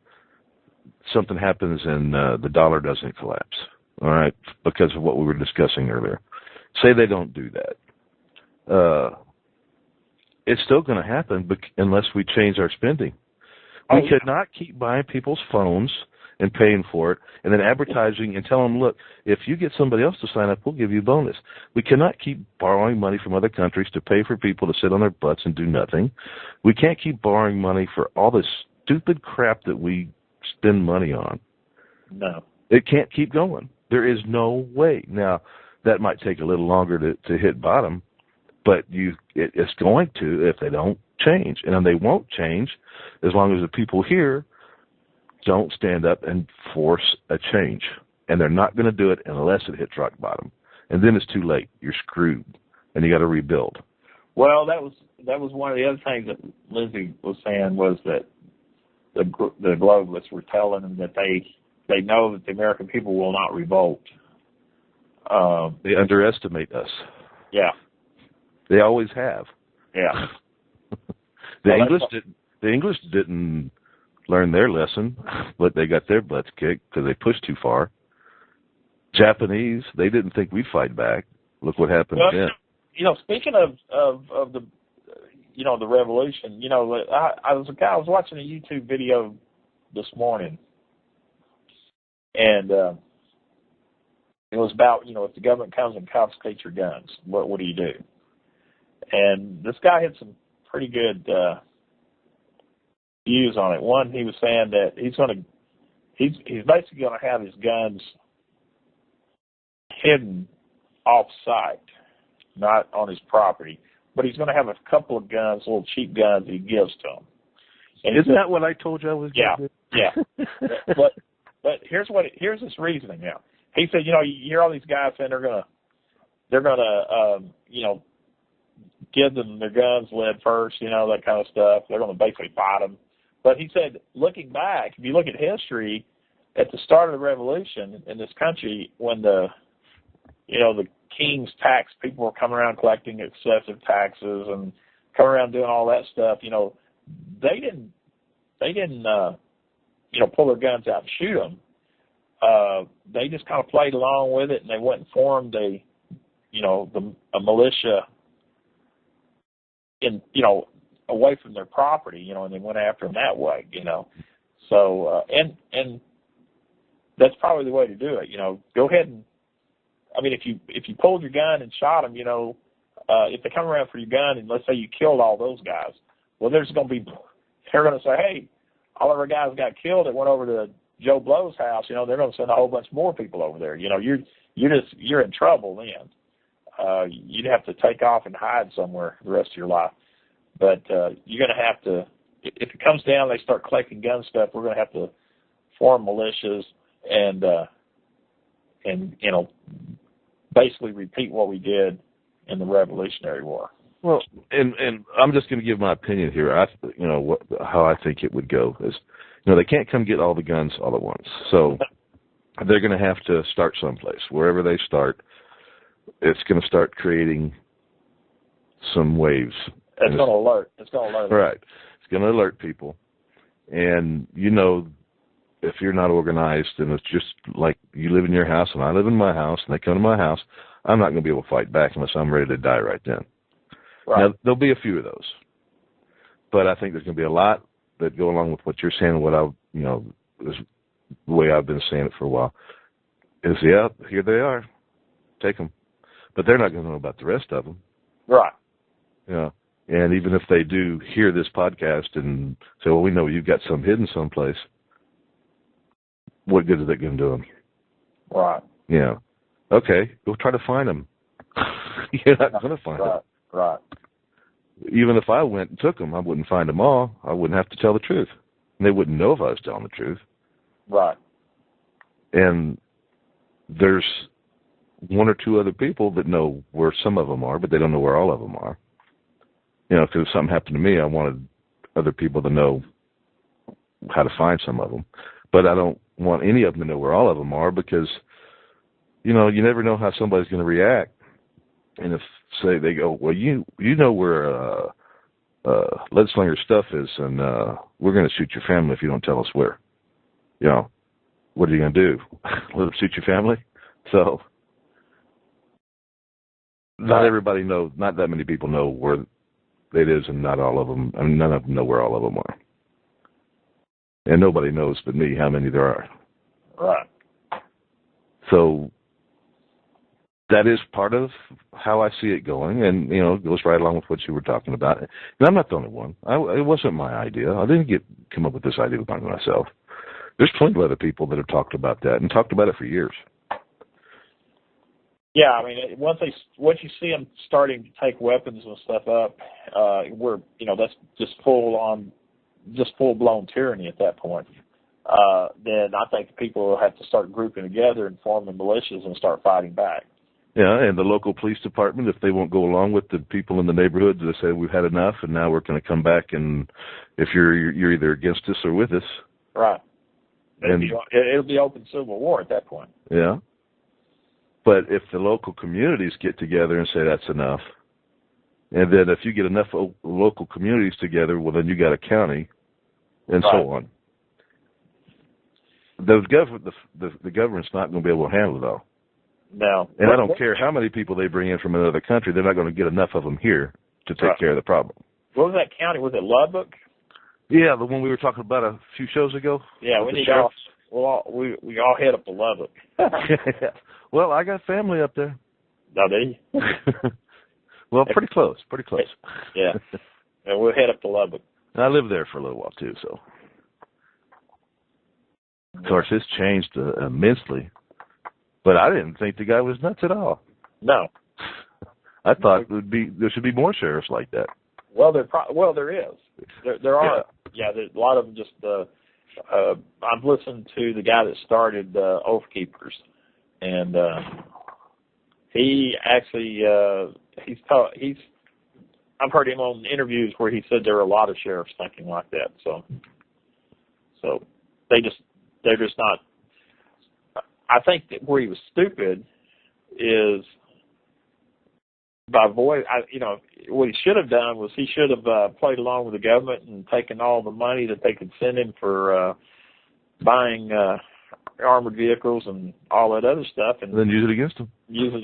something happens and the dollar doesn't collapse, all right, because of what we were discussing earlier. Say they don't do that. It's still going to happen unless we change our spending. We could not keep buying people's phones and paying for it, and then advertising and tell them, look, if you get somebody else to sign up, we'll give you a bonus. We cannot keep borrowing money from other countries to pay for people to sit on their butts and do nothing. We can't keep borrowing money for all this stupid crap that we spend money on. No. It can't keep going. There is no way. Now, that might take a little longer to hit bottom, but it's going to if they don't change. And they won't change as long as the people here don't stand up and force a change. And they're not going to do it unless it hits rock bottom. And then it's too late. You're screwed. And you got to rebuild. Well, that was one of the other things that Lizzie was saying, was that the globalists were telling them that they know that the American people will not revolt. They underestimate us. Yeah. They always have. Yeah. The English didn't learn their lesson, but they got their butts kicked because they pushed too far. Japanese, they didn't think we'd fight back. Look what happened then. Speaking of the the revolution, I was watching a YouTube video this morning, and it was about if the government comes and confiscates your guns, what do you do? And this guy had some pretty good views on it. One, he was saying that he's basically going to have his guns hidden off-site, not on his property, but he's going to have a couple of guns, little cheap guns he gives to them. And isn't that what I told you I was going to do? Yeah. But here's his reasoning now. He said, you hear all these guys saying they're gonna give them their guns lead first, that kind of stuff. They're going to basically fight them. But he said, looking back, if you look at history, at the start of the revolution in this country, when the king's tax people were coming around collecting excessive taxes and coming around doing all that stuff, they didn't pull their guns out and shoot them. They just kind of played along with it, and they went and formed a militia away from their property, and they went after them that way, So and that's probably the way to do it. Go ahead and, I mean, if you pulled your gun and shot them, if they come around for your gun and let's say you killed all those guys, well, they're going to say, hey, all of our guys got killed that went over to Joe Blow's house. They're going to send a whole bunch more people over there. You're in trouble then. You'd have to take off and hide somewhere the rest of your life. But you're going to have to, if it comes down, they start collecting gun stuff, we're going to have to form militias and basically repeat what we did in the Revolutionary War. Well, and I'm just going to give my opinion here. How I think it would go is, they can't come get all the guns all at once. So they're going to have to start someplace. Wherever they start, it's going to start creating some waves. It's going to alert. It's going to alert. Right. It's going to alert people. And, if you're not organized and it's just like you live in your house and I live in my house and they come to my house, I'm not going to be able to fight back unless I'm ready to die right then. Right. Now, there'll be a few of those. But I think there's going to be a lot that go along with what you're saying and what is the way I've been saying it for a while. Is, yeah, here they are. Take them. But they're not going to know about the rest of them. Right. Yeah. And even if they do hear this podcast and say, well, we know you've got some hidden someplace, what good is that going to do them? Right. Yeah. Okay, go try to find them. You're not going to find them. Right. Even if I went and took them, I wouldn't find them all. I wouldn't have to tell the truth. And they wouldn't know if I was telling the truth. Right. And there's one or two other people that know where some of them are, but they don't know where all of them are. Because if something happened to me, I wanted other people to know how to find some of them. But I don't want any of them to know where all of them are because, you never know how somebody's going to react. And if, say, they go, well, you know where Lead Slinger's stuff is, and we're going to shoot your family if you don't tell us where. What are you going to do? Let them shoot your family? So, not everybody knows, not that many people know where it is, and not all of them, none of them know where all of them are. And nobody knows but me how many there are. Right. So that is part of how I see it going, and it goes right along with what you were talking about. And I'm not the only one. It wasn't my idea. I didn't come up with this idea by myself. There's plenty of other people that have talked about that and talked about it for years. Yeah, I mean, once you see them starting to take weapons and stuff up, that's just full blown tyranny at that point. Then I think people will have to start grouping together and forming militias and start fighting back. Yeah, and the local police department, if they won't go along with the people in the neighborhood, they say we've had enough, and now we're going to come back, and if you're either against us or with us. Right. It'll be open civil war at that point. Yeah. But if the local communities get together and say that's enough, and then if you get enough local communities together, well, then you got a county, and so on. The government's not going to be able to handle it all. No. And I don't care how many people they bring in from another country, they're not going to get enough of them here to take care of the problem. What was that county? Was it Lubbock? Yeah, the one we were talking about a few shows ago. Yeah, we all head up to Lubbock. Well, I got family up there. No, do you? Well, pretty close. Yeah. And we'll head up to Lubbock. I lived there for a little while, too, so. Of course, it's changed immensely. But I didn't think the guy was nuts at all. No. I thought there should be more sheriffs like that. Well, there is. There are. Yeah, there's a lot of them just. I've listened to the guy that started Oath Keepers, and he actually I've heard him on interviews where he said there were a lot of sheriffs thinking like that. So they're just not. I think that where he was stupid is by what he should have done was he should have played along with the government and taken all the money that they could send him for buying armored vehicles and all that other stuff, and then use it against them. If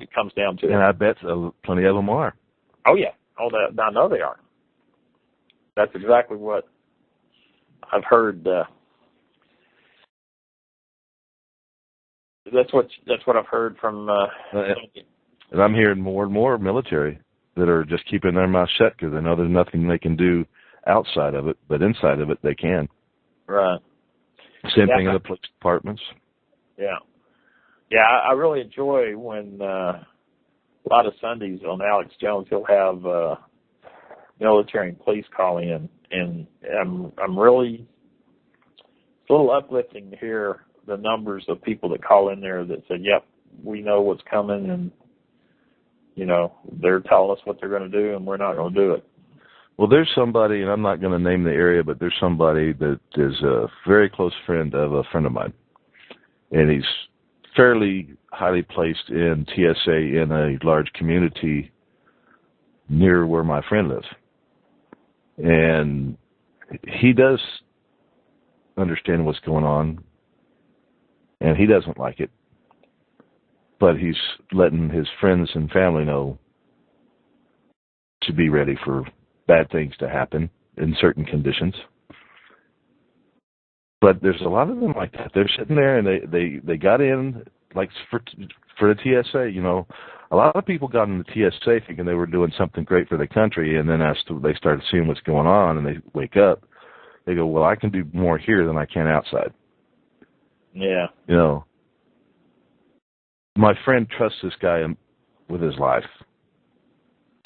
it comes down to it. And I bet plenty of them are. Oh yeah. I know they are. That's exactly what I've heard that's what I've heard from. And I'm hearing more and more military that are just keeping their mouth shut because they know there's nothing they can do outside of it, but inside of it they can. Right. Same thing in the police departments. Yeah. Yeah, I really enjoy when a lot of Sundays on Alex Jones he'll have military and police call in, and I'm really, it's a little uplifting to hear the numbers of people that call in there that said, "Yep, we know what's coming," and they're telling us what they're going to do, and we're not going to do it. Well, there's somebody, and I'm not going to name the area, but there's somebody that is a very close friend of a friend of mine, and he's fairly highly placed in TSA in a large community near where my friend lives. And he does understand what's going on, and he doesn't like it. But he's letting his friends and family know to be ready for bad things to happen in certain conditions. But there's a lot of them like that. They're sitting there and they got in, like for the TSA, a lot of people got in the TSA thinking they were doing something great for the country, and then as they started seeing what's going on and they wake up, they go, well, I can do more here than I can outside. Yeah. My friend trusts this guy with his life.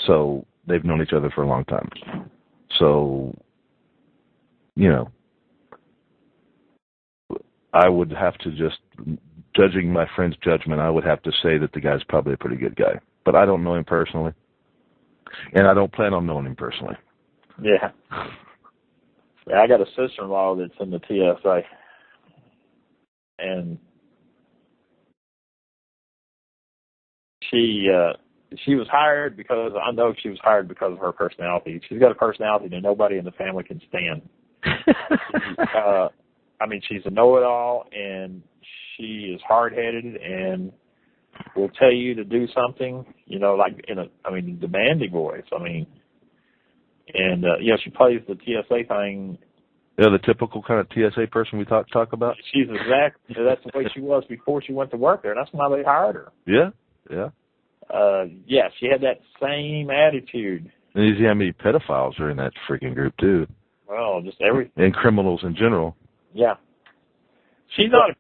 So they've known each other for a long time. So, I would have to just, judging my friend's judgment, I would have to say that the guy's probably a pretty good guy. But I don't know him personally. And I don't plan on knowing him personally. Yeah. Yeah, I got a sister-in-law that's in the TSA. And she was hired because, I know she was hired because of her personality. She's got a personality that nobody in the family can stand. She's a know-it-all, and she is hard-headed and will tell you to do something, like in a demanding voice. She plays the TSA thing. Yeah, the typical kind of TSA person we talk about. That's the way she was before she went to work there. That's why they hired her. Yeah. She had that same attitude. And you see how many pedophiles are in that freaking group too. Well, just everything. And criminals in general. Yeah. She's not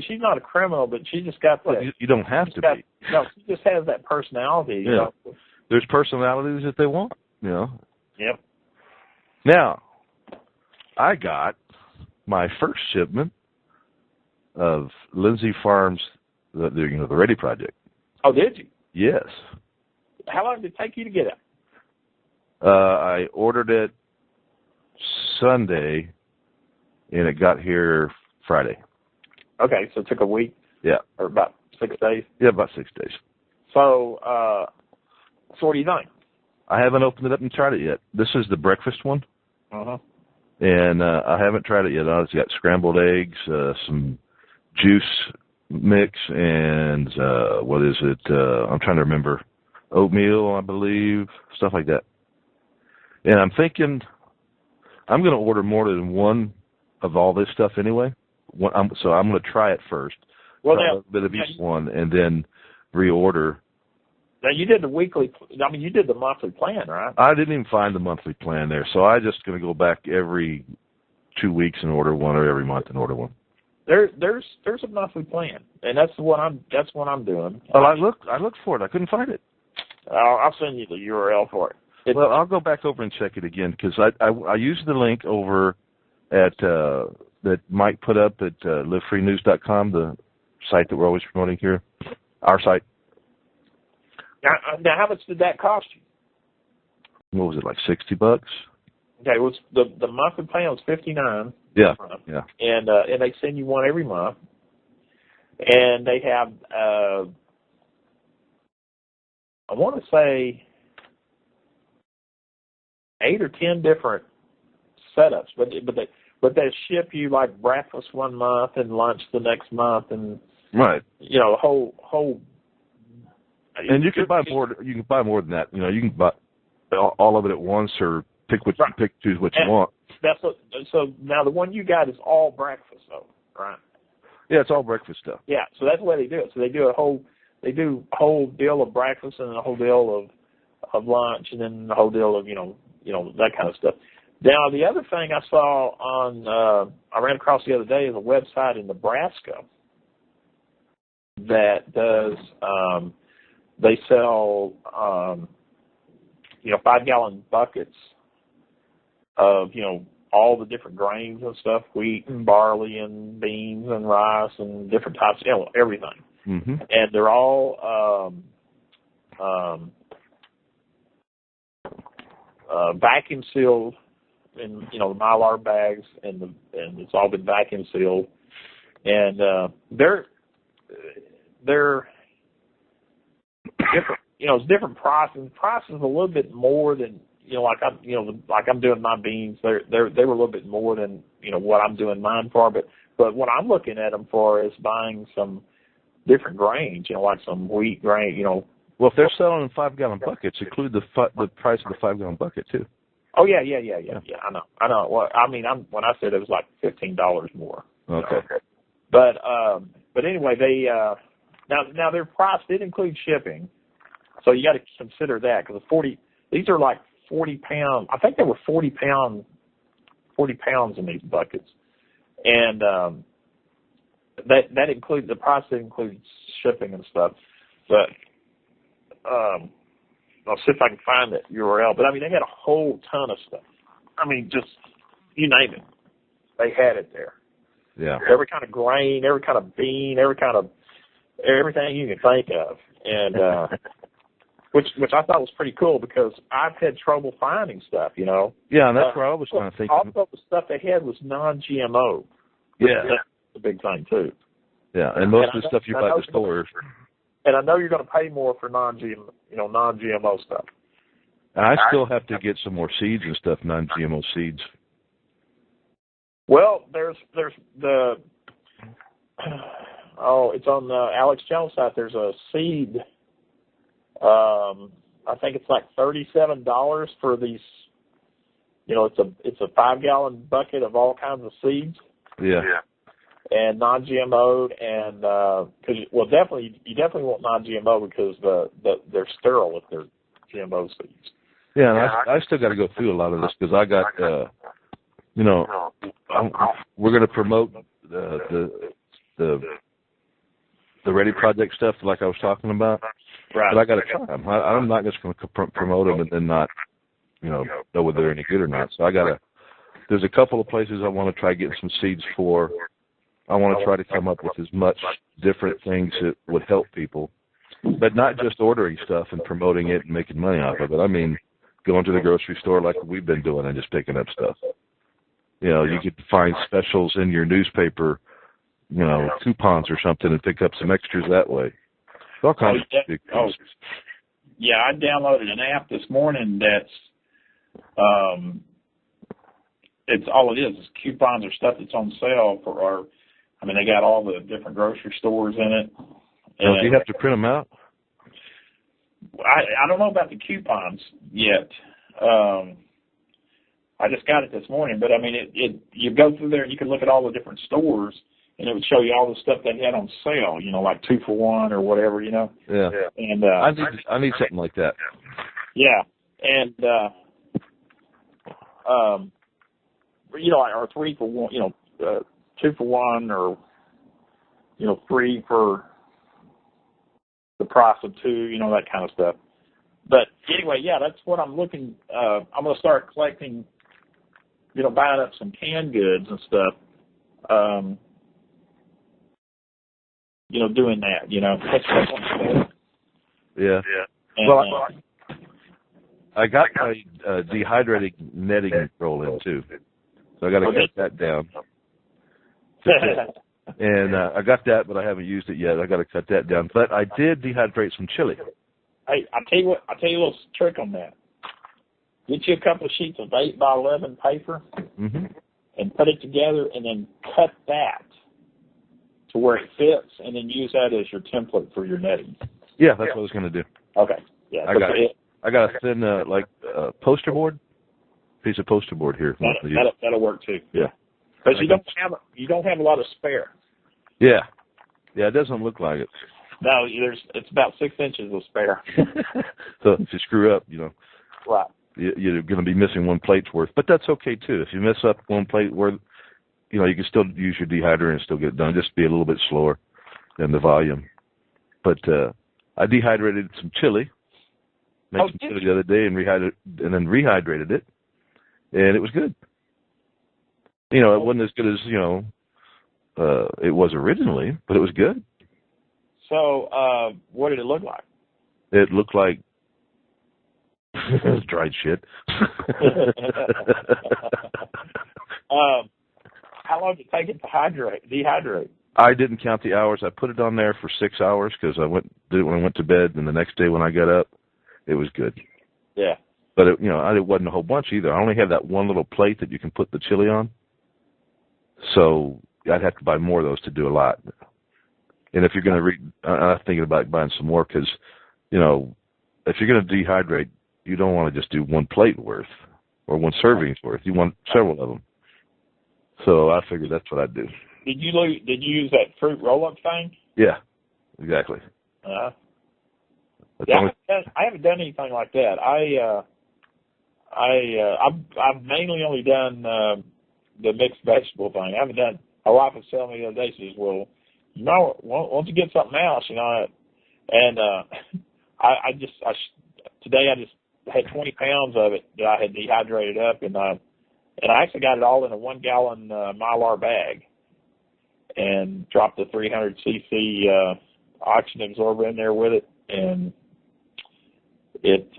she's not a criminal, but she just got that. You don't have to be. No, she just has that personality. Yeah. There's personalities that they want. Yep. Now, I got my first shipment of Lindsay Farms, the Ready Project. Oh, did you? Yes. How long did it take you to get it? I ordered it Sunday, and it got here Friday. Okay, so it took a week? Yeah. Or about 6 days? Yeah, about 6 days. So what do you think? I haven't opened it up and tried it yet. This is the breakfast one. Uh-huh. And I haven't tried it yet. It's got scrambled eggs, some juice mix, and what is it? I'm trying to remember. Oatmeal, I believe, stuff like that. And I'm thinking I'm going to order more than one of all this stuff anyway. So I'm going to try it first. Well, try a bit of each one, and then reorder. Now, you did you did the monthly plan, right? I didn't even find the monthly plan there, so I'm just going to go back every 2 weeks and order one, or every month and order one. There's a monthly plan, and that's what I'm doing. Well, I looked for it. I couldn't find it. I'll send you the URL for it. Well, I'll go back over and check it again, because I used the link over at that Mike put up at livefreenews.com, the site that we're always promoting here, our site. Now, how much did that cost you? What was it, like $60? Okay, it was the monthly plan was $59. Yeah. And they send you one every month, and they have I want to say 8 or 10 different setups, but they ship you like breakfast one month and lunch the next month, and right, the whole. And you can buy more. You can buy more than that. You can buy all of it at once, or choose what you want. that's what. So now the one you got is all breakfast though, right? Yeah, it's all breakfast stuff. Yeah. So that's the way they do it. So they do a whole deal of breakfast and a whole deal of lunch and then the whole deal of you know that kind of stuff. Now the other thing I saw on I ran across the other day is a website in Nebraska that does they sell 5-gallon buckets of all the different grains and stuff, wheat and barley and beans and rice and different types, everything. Mm-hmm. And they're all vacuum sealed in the Mylar bags, and it's all been vacuum sealed, and they're different. It's different prices. Price is a little bit more than like I'm doing my beans. They were a little bit more than what I'm doing mine for. But what I'm looking at them for is buying some different grains. Like some wheat grain. Well, if they're selling in 5-gallon buckets, include the price of the 5-gallon bucket too. Oh yeah. I know. Well, I mean, when I said it was like $15 more. Okay. But anyway, they now their price did include shipping, so you got to consider that because these are like 40 pounds. I think they were 40 pounds in these buckets, and that includes the price. That includes shipping and stuff, but I'll see if I can find that URL. But I mean, they had a whole ton of stuff. I mean, just you name it, they had it there. Yeah. Every kind of grain, every kind of bean, everything you can think of, and which I thought was pretty cool because I've had trouble finding stuff. Yeah, and that's where I was kind of thinking. Also, the stuff they had was non-GMO. Yeah. That's a big thing too. Yeah, and most of the stuff you buy at the stores. And I know you're going to pay more for non-GMO stuff. And I still have to get some more seeds and stuff, non-GMO seeds. Well, there's the it's on the Alex Jones site. There's a seed. I think it's like $37 for these. It's a 5-gallon bucket of all kinds of seeds. Yeah. And non-GMO, and you definitely want non-GMO because they're sterile if they're GMO seeds. Yeah, and I still got to go through a lot of this because I got we're going to promote the Ready Project stuff like I was talking about. Right. But I got to try them. I'm not just going to promote them and then not know whether they're any good or not. So there's a couple of places I want to try getting some seeds for. I want to try to come up with as much different things that would help people, but not just ordering stuff and promoting it and making money off of it. I mean, going to the grocery store like we've been doing and just picking up stuff. You could find specials in your newspaper, coupons or something and pick up some extras that way. All kinds of big things. Yeah, I downloaded an app this morning that's it's all it is coupons or stuff that's on sale for they got all the different grocery stores in it. And do you have to print them out? I don't know about the coupons yet. I just got it this morning, but I mean, you go through there and you can look at all the different stores, and it would show you all the stuff they had on sale. like 2 for $1 or whatever. Yeah. And I need something like that. Yeah, and or 3 for 1. 2 for $1 or 3 for the price of 2, that kind of stuff. But anyway, yeah, that's what I'm looking. I'm going to start collecting, buying up some canned goods and stuff. Doing that. That's what I want to do. Yeah. And, well, I got my dehydrated netting roll in too, so I got to cut that down. And I got that, but I haven't used it yet. I got to cut that down. But I did dehydrate some chili. Hey, I'll tell you a little trick on that. Get you a couple of sheets of 8 by 11 paper and put it together, and then cut that to where it fits, and then use that as your template for your netting. Yeah, that's what I was going to do. Okay. Yeah. I got a thin poster board, piece of poster board here. That'll work too. Yeah. Because you don't have a lot of spare. Yeah. Yeah, it doesn't look like it. No, it's about 6 inches of spare. So if you screw up, Right. you're going to be missing one plate's worth. But that's okay too. If you mess up one plate worth, you can still use your dehydrator and still get it done. Just be a little bit slower than the volume. But I dehydrated some chili. Made some chili the other day and then rehydrated it, and it was good. It wasn't as good as it was originally, but it was good. So, what did it look like? It looked like dried shit. How long did it take it to dehydrate? I didn't count the hours. I put it on there for 6 hours because did it when I went to bed, and the next day when I got up, it was good. Yeah. But it wasn't a whole bunch either. I only have that one little plate that you can put the chili on. So I'd have to buy more of those to do a lot. And if you're going to I'm thinking about buying some more because, if you're going to dehydrate, you don't want to just do one plate worth or one serving's worth. You want several of them. So I figured that's what I'd do. Did you use that fruit roll-up thing? Yeah, exactly. I haven't done anything like that. I've mainly only done the mixed vegetable thing. I haven't done. My wife was telling me the other day, she says, "Well, won't you get something else?" And today I just had 20 pounds of it that I had dehydrated up, and I actually got it all in a 1 gallon Mylar bag, and dropped the 300 cc oxygen absorber in there with it, and it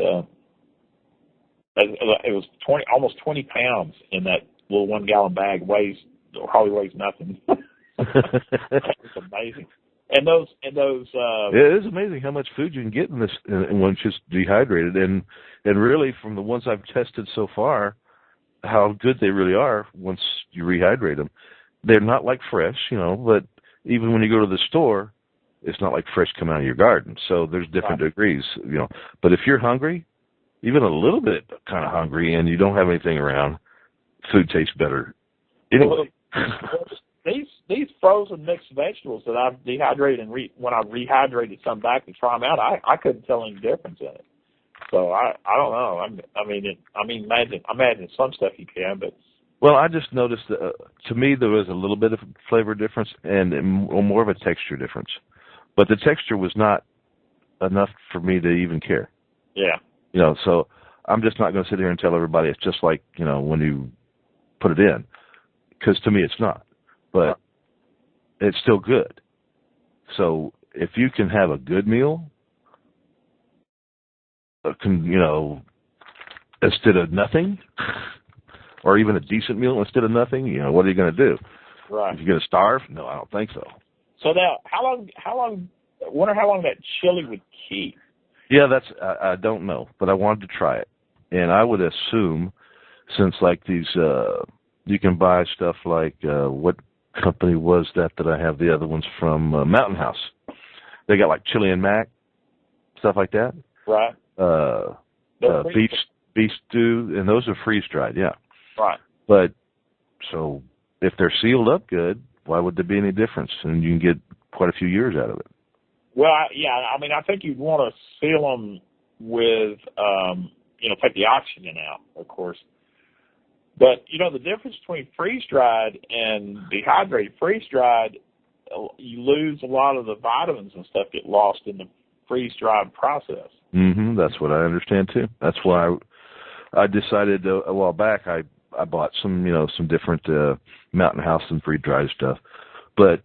was almost 20 pounds in that little 1 gallon bag. Hardly weighs nothing. It's amazing. And those it is amazing how much food you can get in this when it's just dehydrated, and really from the ones I've tested so far, how good they really are once you rehydrate them. They're not like fresh, but even when you go to the store, it's not like fresh come out of your garden. So there's different degrees, But if you're hungry, even a little bit kind of hungry, and you don't have anything around, food tastes better. Anyway. These frozen mixed vegetables that I've dehydrated and when I rehydrated some back to try them out, I couldn't tell any difference in it. So I don't know. Imagine some stuff you can, but. Well, I just noticed that, to me there was a little bit of flavor difference and more of a texture difference, but the texture was not enough for me to even care. Yeah. So I'm just not going to sit here and tell everybody it's just like when you put it in, because to me it's not, but it's still good. So if you can have a good meal, instead of nothing. Or even a decent meal instead of nothing, what are you going to do? Right. Are you going to starve? No, I don't think so. So now, how long, wonder how long that chili would keep? Yeah, I don't know, but I wanted to try it. And I would assume, since like these, you can buy stuff like, what company was that I have the other ones from? Mountain House. They got like chili and mac, stuff like that. Right. Beef stew, and those are freeze-dried, yeah. Right. But, so, if they're sealed up good, why would there be any difference? And you can get quite a few years out of it. Well, I think you'd want to seal them with, take the oxygen out, of course. But, the difference between freeze-dried and dehydrated, freeze-dried, you lose a lot of the vitamins and stuff get lost in the freeze-dried process. Mm-hmm. That's what I understand, too. That's why I decided a while back I bought some different Mountain House and freeze-dried stuff. But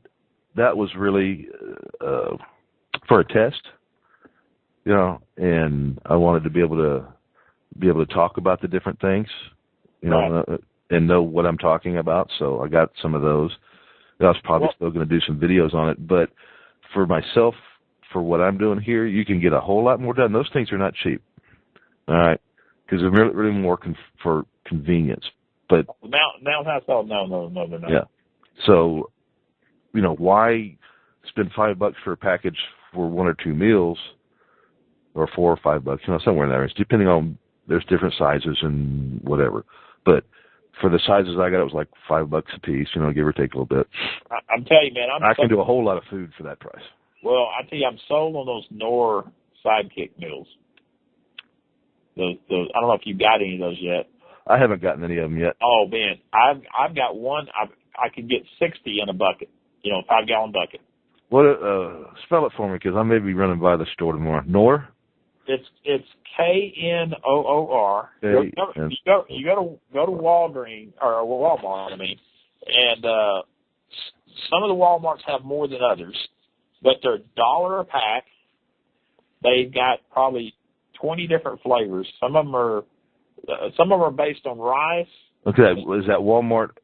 that was really for a test, and I wanted to be able to talk about the different things, right. And know what I'm talking about. So I got some of those. I was probably still going to do some videos on it, but for myself, for what I'm doing here, you can get a whole lot more done. Those things are not cheap, all right, because they're really more for convenience. But Mountain House, no, they're not. Yeah. So, why spend $5 for a package for 1 or 2 meals, or $4 or $5, somewhere in there. It's depending on, there's different sizes and whatever. But for the sizes I got, it was like $5 a piece, give or take a little bit. I'm telling you, man, I can do a whole lot of food for that price. Well, I tell you, I'm sold on those Knorr Sidekick meals. Those I don't know if you've got any of those yet. I haven't gotten any of them yet. Oh man, I've got one. I can get 60 in a bucket. 5-gallon bucket. What? Spell it for me, because I may be running by the store tomorrow. Knorr. It's Knoor. You go to Walgreens or Walmart, and some of the Walmarts have more than others, but they're $1 a pack. They've got probably 20 different flavors. Some of them are based on rice. Okay, is that Walmart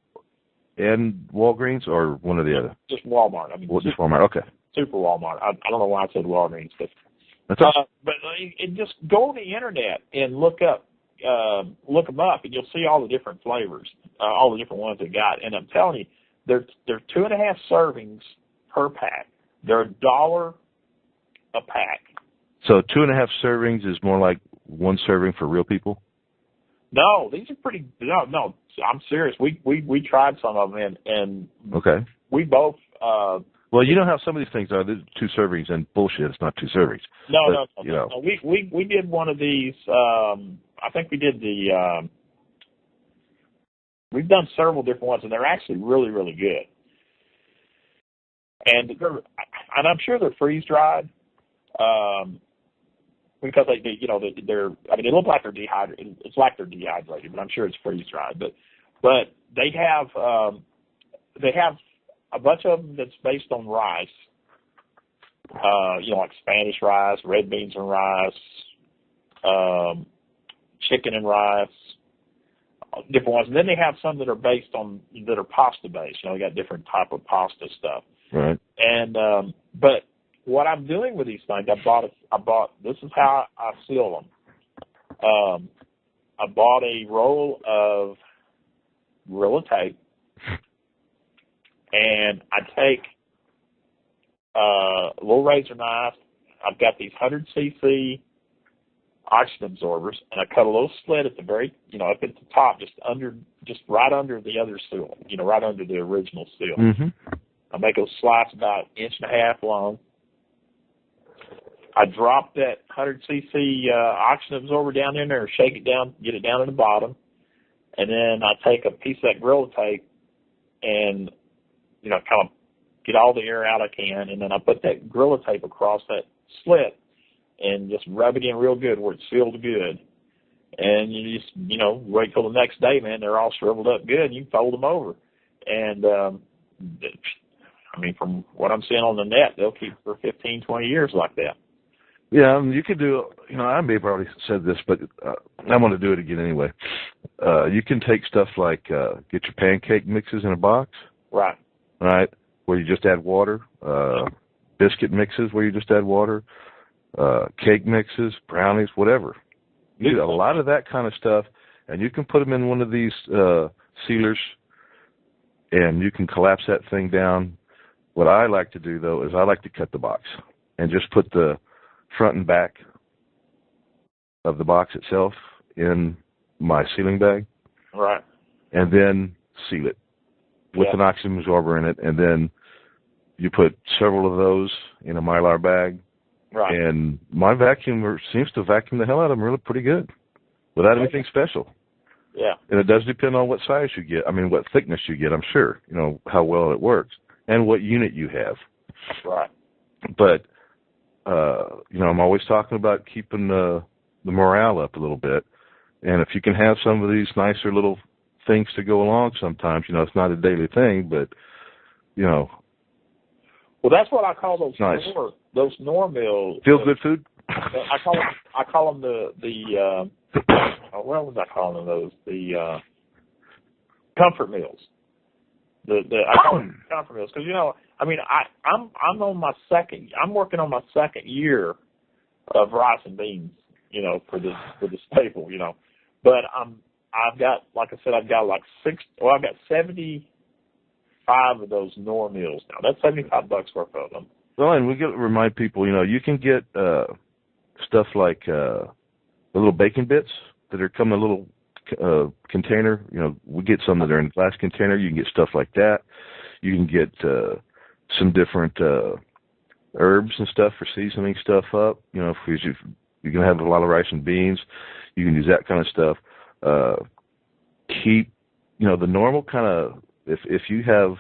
and Walgreens or one or the other? Just Walmart. Just Walmart. Okay. Super Walmart. I don't know why I said Walgreens, but just go on the internet and look them up, and you'll see all the different flavors, all the different ones they got. And I'm telling you, they're 2.5 servings per pack. They're $1 a pack. So 2.5 servings is more like one serving for real people? No, these are pretty. No, I'm serious. We tried some of them, and okay. We both. Well, you know how some of these things are. There's 2 servings, and bullshit, it's not 2 servings. No. We did one of these. I think we did the. We've done several different ones, and they're actually really, really good. And I'm sure they're freeze dried. Because they're. They look like they're dehydrated. It's like they're dehydrated, but I'm sure it's freeze dried. But they have a bunch of them that's based on rice. Like Spanish rice, red beans and rice, chicken and rice, different ones. And then they have some that are pasta based. They got different type of pasta stuff. Right. And but what I'm doing with these things, I bought. This is how I seal them. I bought a roll of Gorilla Tape, and I take a little razor knife. I've got these 100cc oxygen absorbers, and I cut a little slit at the very, up at the top, just right under the other seal, right under the original seal. Mm-hmm. I make a slice about 1.5 inches long. I drop that 100cc oxygen absorber down in there, shake it down, get it down in the bottom, and then I take a piece of that Gorilla Tape and, kind of get all the air out I can, and then I put that Gorilla Tape across that slit and just rub it in real good where it's sealed good. And you just, wait till the next day, man, they're all shriveled up good, and you fold them over. And, from what I'm seeing on the net, they'll keep for 15, 20 years like that. Yeah, you could do, I may have already said this, but I'm going to do it again anyway. You can take stuff like get your pancake mixes in a box. Right. Right, where you just add water. Biscuit mixes where you just add water. Cake mixes, brownies, whatever. You do a lot of that kind of stuff, and you can put them in one of these sealers, and you can collapse that thing down. What I like to do, though, is I like to cut the box and just put the front and back of the box itself in my sealing bag. Right. And then seal it with an oxygen absorber in it, and then you put several of those in a Mylar bag. Right. And my vacuumer seems to vacuum the hell out of them really pretty good without anything special. Yeah. And it does depend on what size you get. What thickness you get, I'm sure, how well it works and what unit you have. Right. But, I'm always talking about keeping the morale up a little bit. And if you can have some of these nicer little things to go along sometimes, it's not a daily thing, but, Well, that's what I call those nice. Those Knorr meals. Feel good food? I call them the what was I calling those? The comfort meals. I call them comfort meals because I'm on my second. I'm working on my second year of rice and beans. For the staple. But I've got, like I said, I've got like I've got 75 of those Knorr meals now. That's $75 worth of them. Well, and we got to remind people, you can get stuff like the little bacon bits that are come in little container. You know, we get some that are in glass container. You can get stuff like that. You can get some different herbs and stuff for seasoning stuff up. You know, if you're going to have a lot of rice and beans, you can use that kind of stuff. Keep, you know, the normal kind of, if you have,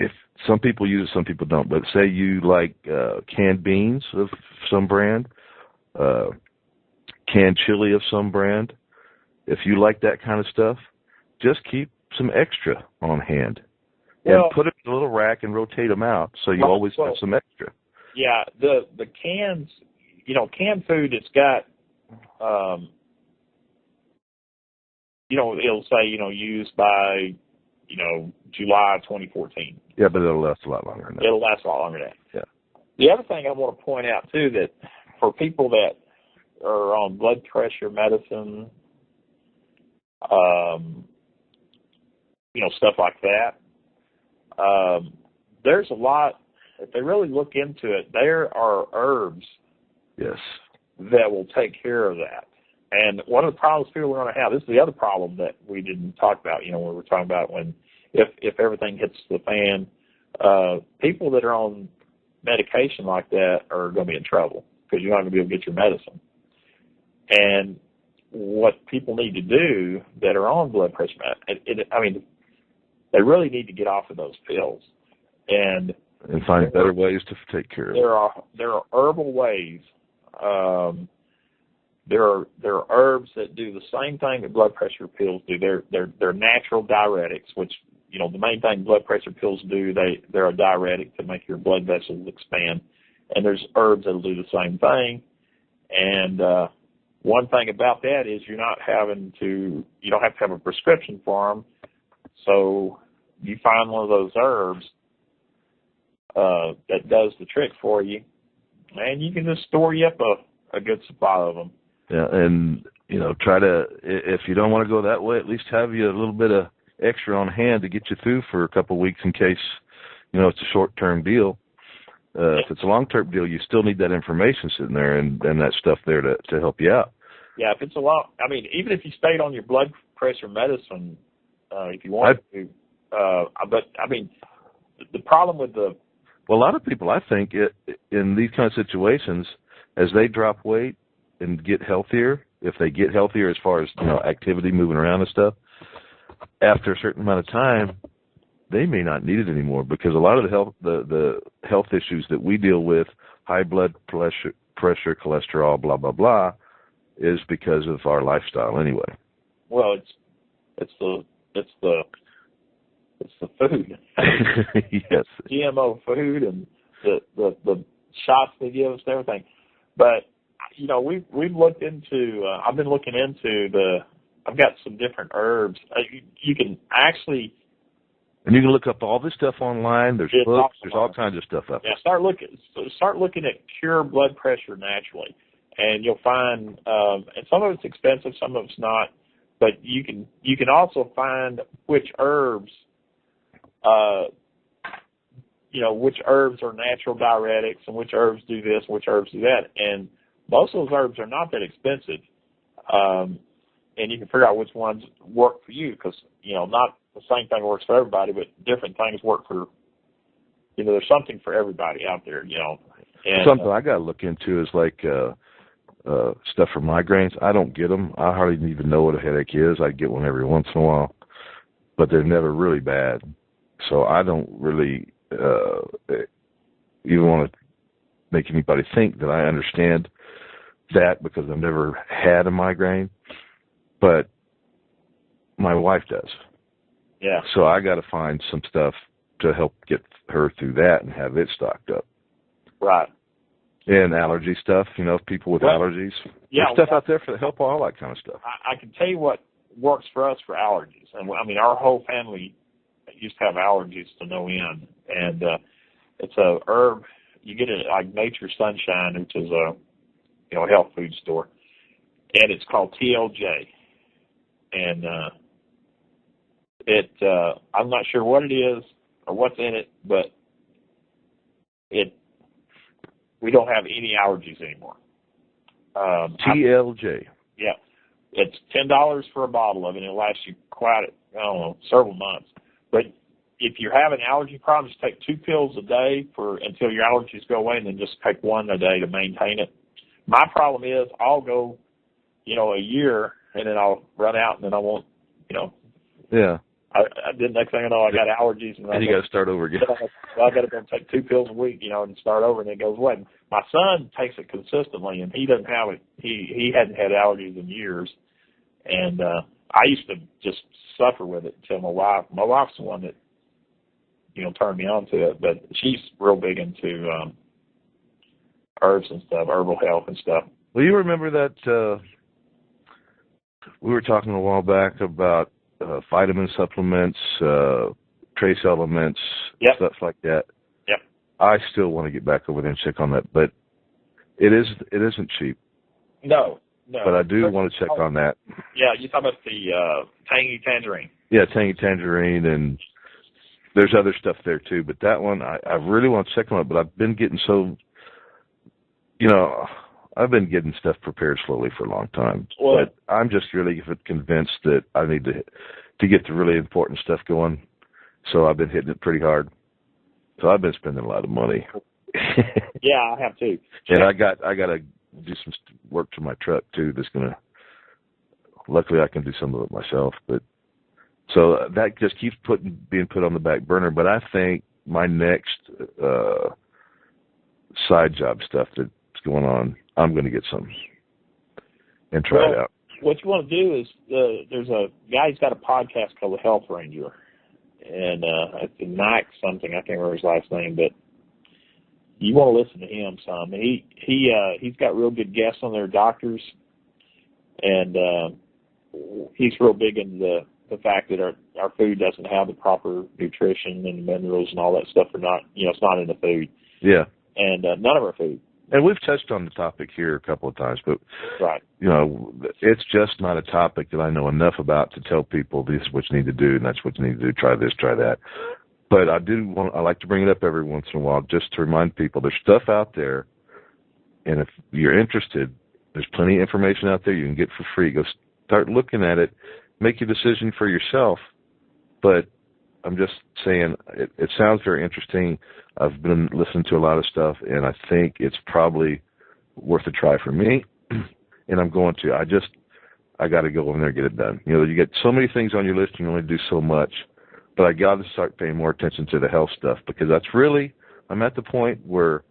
if some people use it, some people don't, but say you like canned beans of some brand, canned chili of some brand, if you like that kind of stuff, just keep some extra on hand. And put it in a little rack and rotate them out so you always have some extra. Yeah, the cans, you know, canned food, it's got, you know, it'll say, you know, used by, you know, July 2014. Yeah, but it'll last a lot longer than that. It'll last a lot longer than that. Yeah. The other thing I want to point out, too, that for people that are on blood pressure medicine, you know, stuff like that, there's a lot, if they really look into it, there are herbs that will take care of that. And one of the problems people are going to have, this is the other problem that we didn't talk about, you know, when we were talking about when, if everything hits the fan, people that are on medication like that are going to be in trouble because you're not going to be able to get your medicine. And what people need to do that are on blood pressure, I mean, they really need to get off of those pills and find better ways to take care of it. There are herbal ways. There are herbs that do the same thing that blood pressure pills do. They're natural diuretics, which, you know, the main thing blood pressure pills do, they're a diuretic to make your blood vessels expand. And there's herbs that'll do the same thing. And one thing about that is you don't have to have a prescription for them. So you find one of those herbs that does the trick for you, and you can just store you up a good supply of them. Yeah, and, you know, try to, if you don't want to go that way, at least have you a little bit of extra on hand to get you through for a couple of weeks in case, you know, it's a short-term deal. If it's a long-term deal, you still need that information sitting there and that stuff there to help you out. Yeah, if it's I mean, even if you stayed on your blood pressure medicine, if you wanted to, but, I mean, the problem with well, a lot of people, I think, in these kind of situations, as they drop weight and get healthier, if they get healthier as far as, you know, activity, moving around and stuff, after a certain amount of time, they may not need it anymore because a lot of the health issues that we deal with, high blood pressure, cholesterol, blah, blah, blah, is because of our lifestyle anyway. Well, it's the food. Yes. GMO food and the shots they give us and everything. But, you know, we've looked into, I've been looking into I've got some different herbs. You can actually. And you can look up all this stuff online. There's books. There's all kinds of stuff up there. Yeah, start looking at cure blood pressure naturally. And you'll find, and some of it's expensive, some of it's not. But you can also find which herbs, you know, which herbs are natural diuretics and which herbs do this and which herbs do that. And most of those herbs are not that expensive. And you can figure out which ones work for you because, you know, not the same thing works for everybody, but different things work for, you know, there's something for everybody out there, you know. And, something I got to look into is like stuff for migraines. I don't get them. I hardly even know what a headache is. I get one every once in a while, but they're never really bad. So I don't really even want to make anybody think that I understand that because I've never had a migraine, but my wife does. Yeah. So I got to find some stuff to help get her through that and have it stocked up. Right. And allergy stuff, you know, people with allergies. Yeah, there's stuff out there for help all that kind of stuff. I can tell you what works for us for allergies. And I mean, our whole family used to have allergies to no end. And it's a herb. You get it at like Nature Sunshine, which is a, you know, health food store. And it's called TLJ. And I'm not sure what it is or what's in it, but we don't have any allergies anymore. TLJ. Yeah. It's $10 for a bottle of it, and it'll last you quite, I don't know, several months. But if you're having allergy problems, take 2 pills a day until your allergies go away, and then just take 1 a day to maintain it. My problem is I'll go, a year, and then I'll run out, and then I won't, Yeah. I did. Next thing I know, I got allergies, and you got to start over again. Well, I got to go take 2 pills a week, and start over, and it goes away. My son takes it consistently, and he doesn't have it. He hadn't had allergies in years, and I used to just suffer with it until my wife's the one that turned me on to it. But she's real big into herbs and stuff, herbal health and stuff. Well, you remember that we were talking a while back about vitamin supplements, trace elements, Yep. stuff like that. Yep. I still want to get back over there and check on that, but it isn't cheap. No. But I do want to check on that. Yeah, you talking about the tangy tangerine? Yeah, tangy tangerine, and there's other stuff there too. But that one, I really want to check on it. But I've been getting I've been getting stuff prepared slowly for a long time. Well, but I'm just really convinced that I need to get the really important stuff going. So I've been hitting it pretty hard. So I've been spending a lot of money. Yeah, I have too. And I got to do some work to my truck too. That's gonna. Luckily, I can do some of it myself. But so that just keeps being put on the back burner. But I think my next side job stuff that's going on, I'm going to get some and try it out. What you want to do is there's a guy who's got a podcast called The Health Ranger, and it's Mike something, I can't remember his last name, but you want to listen to him some. He's got real good guests on there, doctors, and he's real big into the fact that our food doesn't have the proper nutrition and minerals and all that stuff are not, it's not in the food. Yeah. And none of our food. And we've touched on the topic here a couple of times, but right. It's just not a topic that I know enough about to tell people this is what you need to do and that's what you need to do. Try this, try that. But I like to bring it up every once in a while just to remind people there's stuff out there, and if you're interested, there's plenty of information out there you can get for free. Go start looking at it, make your decision for yourself. But I'm just saying it sounds very interesting. I've been listening to a lot of stuff, and I think it's probably worth a try for me, and I'm going to. I got to go over there and get it done. You get so many things on your list, you can only do so much, but I got to start paying more attention to the health stuff because I'm at the point where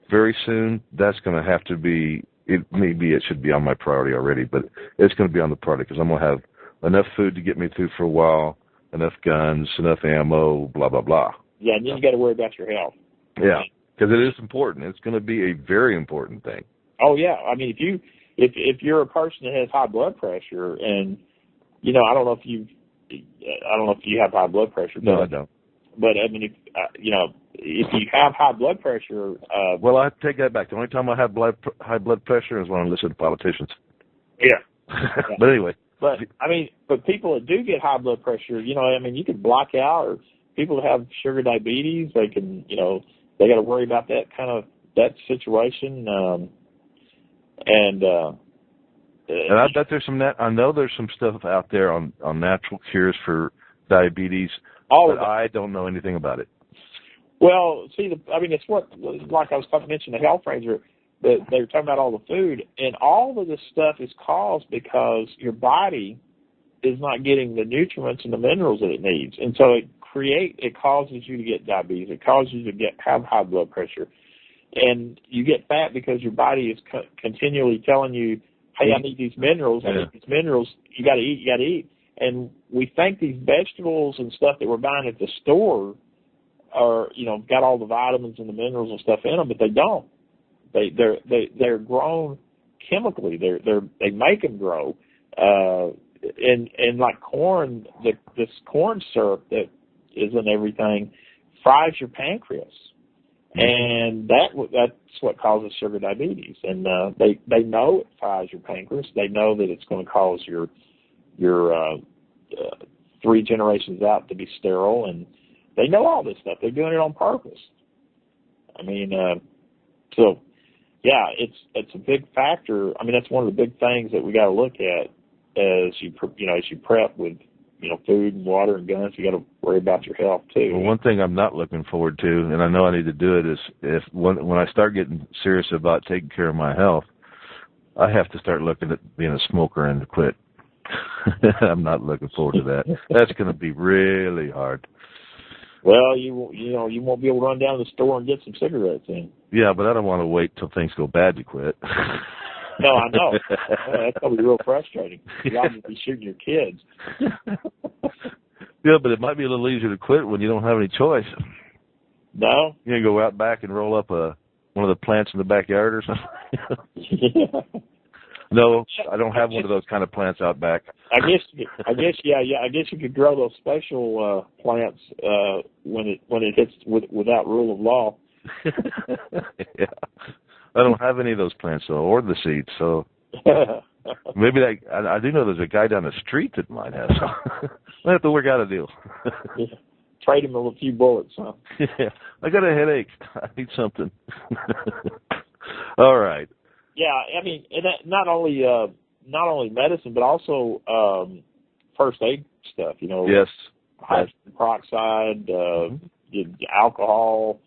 very soon that's going to have to be, it should be on my priority already, but it's going to be on the priority because I'm going to have enough food to get me through for a while, enough guns, enough ammo, blah, blah, blah. Yeah, and then you got to worry about your health. Yeah, because it is important. It's going to be a very important thing. Oh yeah, I mean, if you're a person that has high blood pressure, and I don't know if you have high blood pressure. No, I don't. But I mean, if you have high blood pressure, well, I take that back. The only time I have high blood pressure is when I listen to politicians. Yeah. But anyway. But I mean, people that do get high blood pressure, you can block out, or people that have sugar diabetes, they can, they got to worry about that situation. And I bet there's I know there's some stuff out there on natural cures for diabetes, but I don't know anything about it. Well, see, it's like I was mentioning the Health Ranger, that they were talking about all the food, and all of this stuff is caused because your body is not getting the nutrients and the minerals that it needs, and so it causes you to get diabetes. It causes you to have high blood pressure, and you get fat because your body is continually telling you, "Hey, I need these minerals. I need these minerals. You got to eat. You got to eat." And we think these vegetables and stuff that we're buying at the store are, got all the vitamins and the minerals and stuff in them, but they don't. They're grown chemically. They make them grow. And like corn, this corn syrup that is in everything fries your pancreas, and that's what causes sugar diabetes. And they know it fries your pancreas. They know that it's going to cause your 3 generations out to be sterile, and they know all this stuff. They're doing it on purpose. I mean, so yeah, it's a big factor. I mean, that's one of the big things that we got to look at as you prep with food and water and guns. You got to worry about your health too. Well, one thing I'm not looking forward to, and I know I need to do it, is when I start getting serious about taking care of my health, I have to start looking at being a smoker and to quit. I'm not looking forward to that. That's going to be really hard. Well, you won't be able to run down to the store and get some cigarettes in. Yeah, but I don't want to wait till things go bad to quit. No, I know. That's going to be real frustrating. You ought to be shooting your kids. Yeah, but it might be a little easier to quit when you don't have any choice. No? You can go out back and roll up one of the plants in the backyard or something. Yeah. No, I don't have one of those kind of plants out back. I guess you could grow those special plants when it hits without rule of law. Yeah, I don't have any of those plants though, or the seeds. So maybe I do know there's a guy down the street that might have some. I have to work out a deal. Yeah. Trade him a few bullets, huh? Yeah, I got a headache. I need something. All right. Yeah, I mean, and that, not only medicine, but also first aid stuff. Yes. Hydrogen peroxide, alcohol,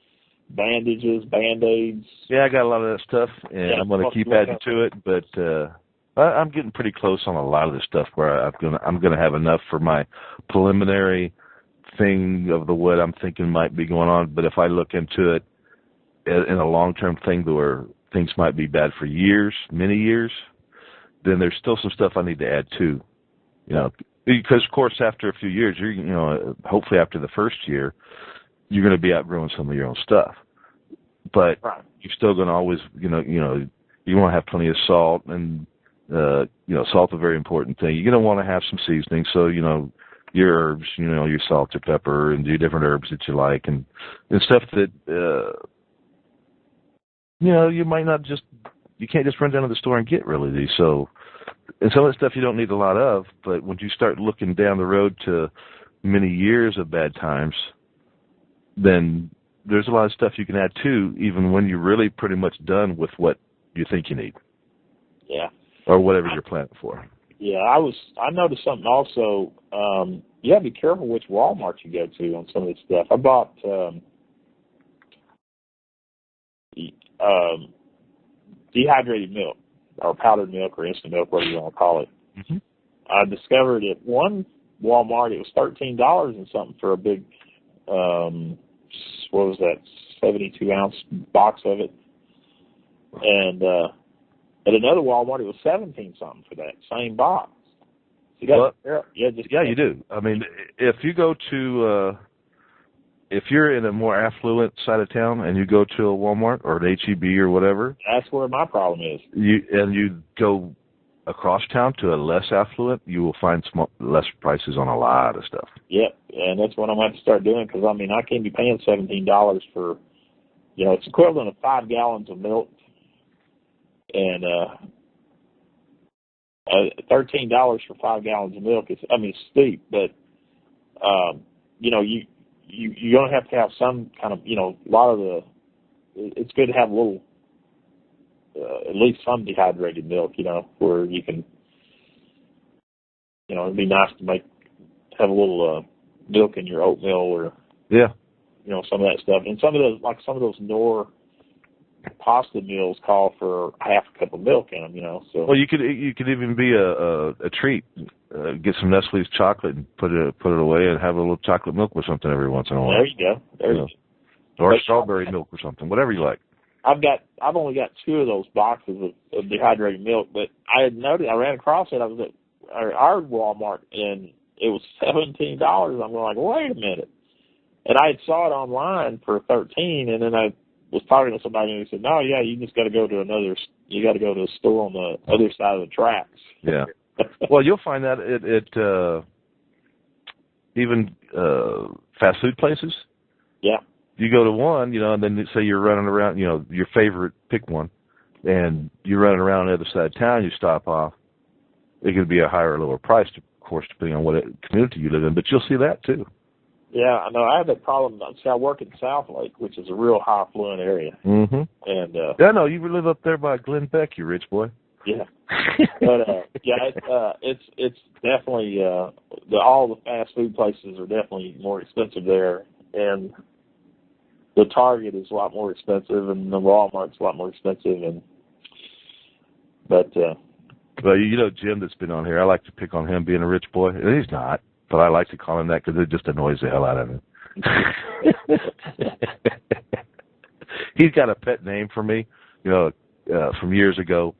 bandages, Band-Aids. Yeah, I got a lot of that stuff, and I'm going to keep adding to it. But I'm getting pretty close on a lot of this stuff where I'm gonna have enough for my preliminary thing of what I'm thinking might be going on. But if I look into it in a long-term thing where things might be bad for years, many years, then there's still some stuff I need to add too. Because of course after a few years, hopefully after the first year, you're going to be outgrowing some of your own stuff. But right. You're still going to always, you want to have plenty of salt, and salt's a very important thing. You're going to want to have some seasoning, so your herbs, your salt, your pepper, and your different herbs that you like, and stuff that. You might not you can't just run down to the store and get really these. So, and some of the stuff you don't need a lot of, but when you start looking down the road to many years of bad times, then there's a lot of stuff you can add too, even when you're really pretty much done with what you think you need. Yeah. Or whatever you're planning for. Yeah, I noticed something also. You have to be careful which Walmart you go to on some of this stuff. I bought dehydrated milk, or powdered milk, or instant milk, whatever you want to call it. Mm-hmm. I discovered at one Walmart it was $13 and something for a big, what was that, 72-ounce box of it, and at another Walmart it was 17 something for that same box. So you do. I mean, if you go to if you're in a more affluent side of town and you go to a Walmart or an H-E-B or whatever, that's where my problem is. You go across town to a less affluent, you will find less prices on a lot of stuff. Yep, and that's what I'm going to start doing, because I mean I can't be paying $17 for, it's equivalent of 5 gallons of milk, and $13 for 5 gallons of milk is, it's steep, but you're going to have some kind of, a lot of it's good to have a little, at least some dehydrated milk, where you can, it'd be nice to have a little milk in your oatmeal, or, some of that stuff. And some of those Knorr pasta meals call for half a cup of milk in them, so. Well, you could even be a treat. Get some Nestle's chocolate and put it away, and have a little chocolate milk or something every once in a while. There you go. There you go. Or strawberry milk or something, whatever you like. I've only got 2 of those boxes of dehydrated milk, but I had noticed, I ran across it. I was at our Walmart, and it was $17. I'm going like, wait a minute. And I had saw it online for $13, and then I was talking to somebody, and he said, no, yeah, you just got to go to a store on the other side of the tracks. Yeah. Well, you'll find that at even fast food places. Yeah. You go to one, and then say you're running around, your favorite, pick one, and you're running around on the other side of town, you stop off. It could be a higher or lower price, of course, depending on what community you live in, but you'll see that too. Yeah, I know. I have that problem. See, I work in South Lake, which is a real high affluent area. Mm-hmm. And I know. You live up there by Glen Beck, you rich boy. Yeah. But Yeah, it's definitely all the fast food places are definitely more expensive there, and the Target is a lot more expensive, and the Walmart's a lot more expensive, but Well, you know Jim that's been on here, I like to pick on him being a rich boy. And he's not, but I like to call him that because it just annoys the hell out of him. He's got a pet name for me, from years ago,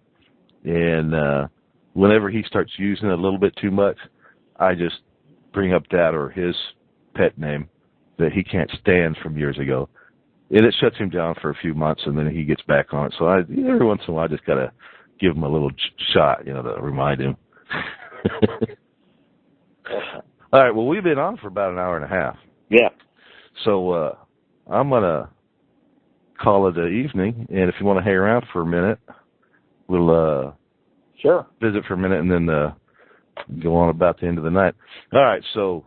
and whenever he starts using it a little bit too much, I just bring up that or his pet name that he can't stand from years ago. And it shuts him down for a few months, and then he gets back on it. So every once in a while, I just got to give him a little shot, to remind him. All right, well, we've been on for about an hour and a half. yeah. So I'm going to call it an evening, and if you want to hang around for a minute, we'll Sure. visit for a minute and then go on about the end of the night. All right, so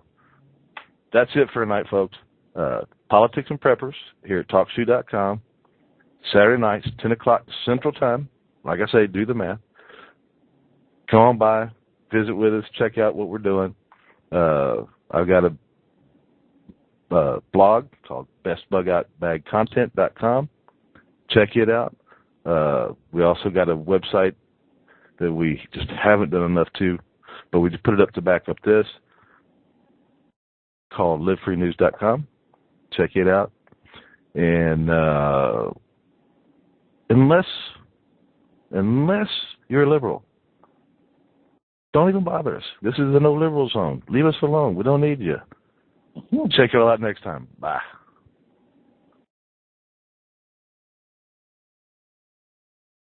that's it for tonight, folks. Politics and Preppers here at TalkShoe.com. Saturday nights, 10 o'clock Central Time. Like I say, do the math. Come on by, visit with us, check out what we're doing. I've got a blog called bestbugoutbagcontent.com. Check it out. We also got a website that we just haven't done enough to, but we just put it up to back up this, called livefreenews.com. Check it out. And unless you're a liberal, don't even bother us. This is a no liberal zone. Leave us alone. We don't need you. Check it all out next time. Bye.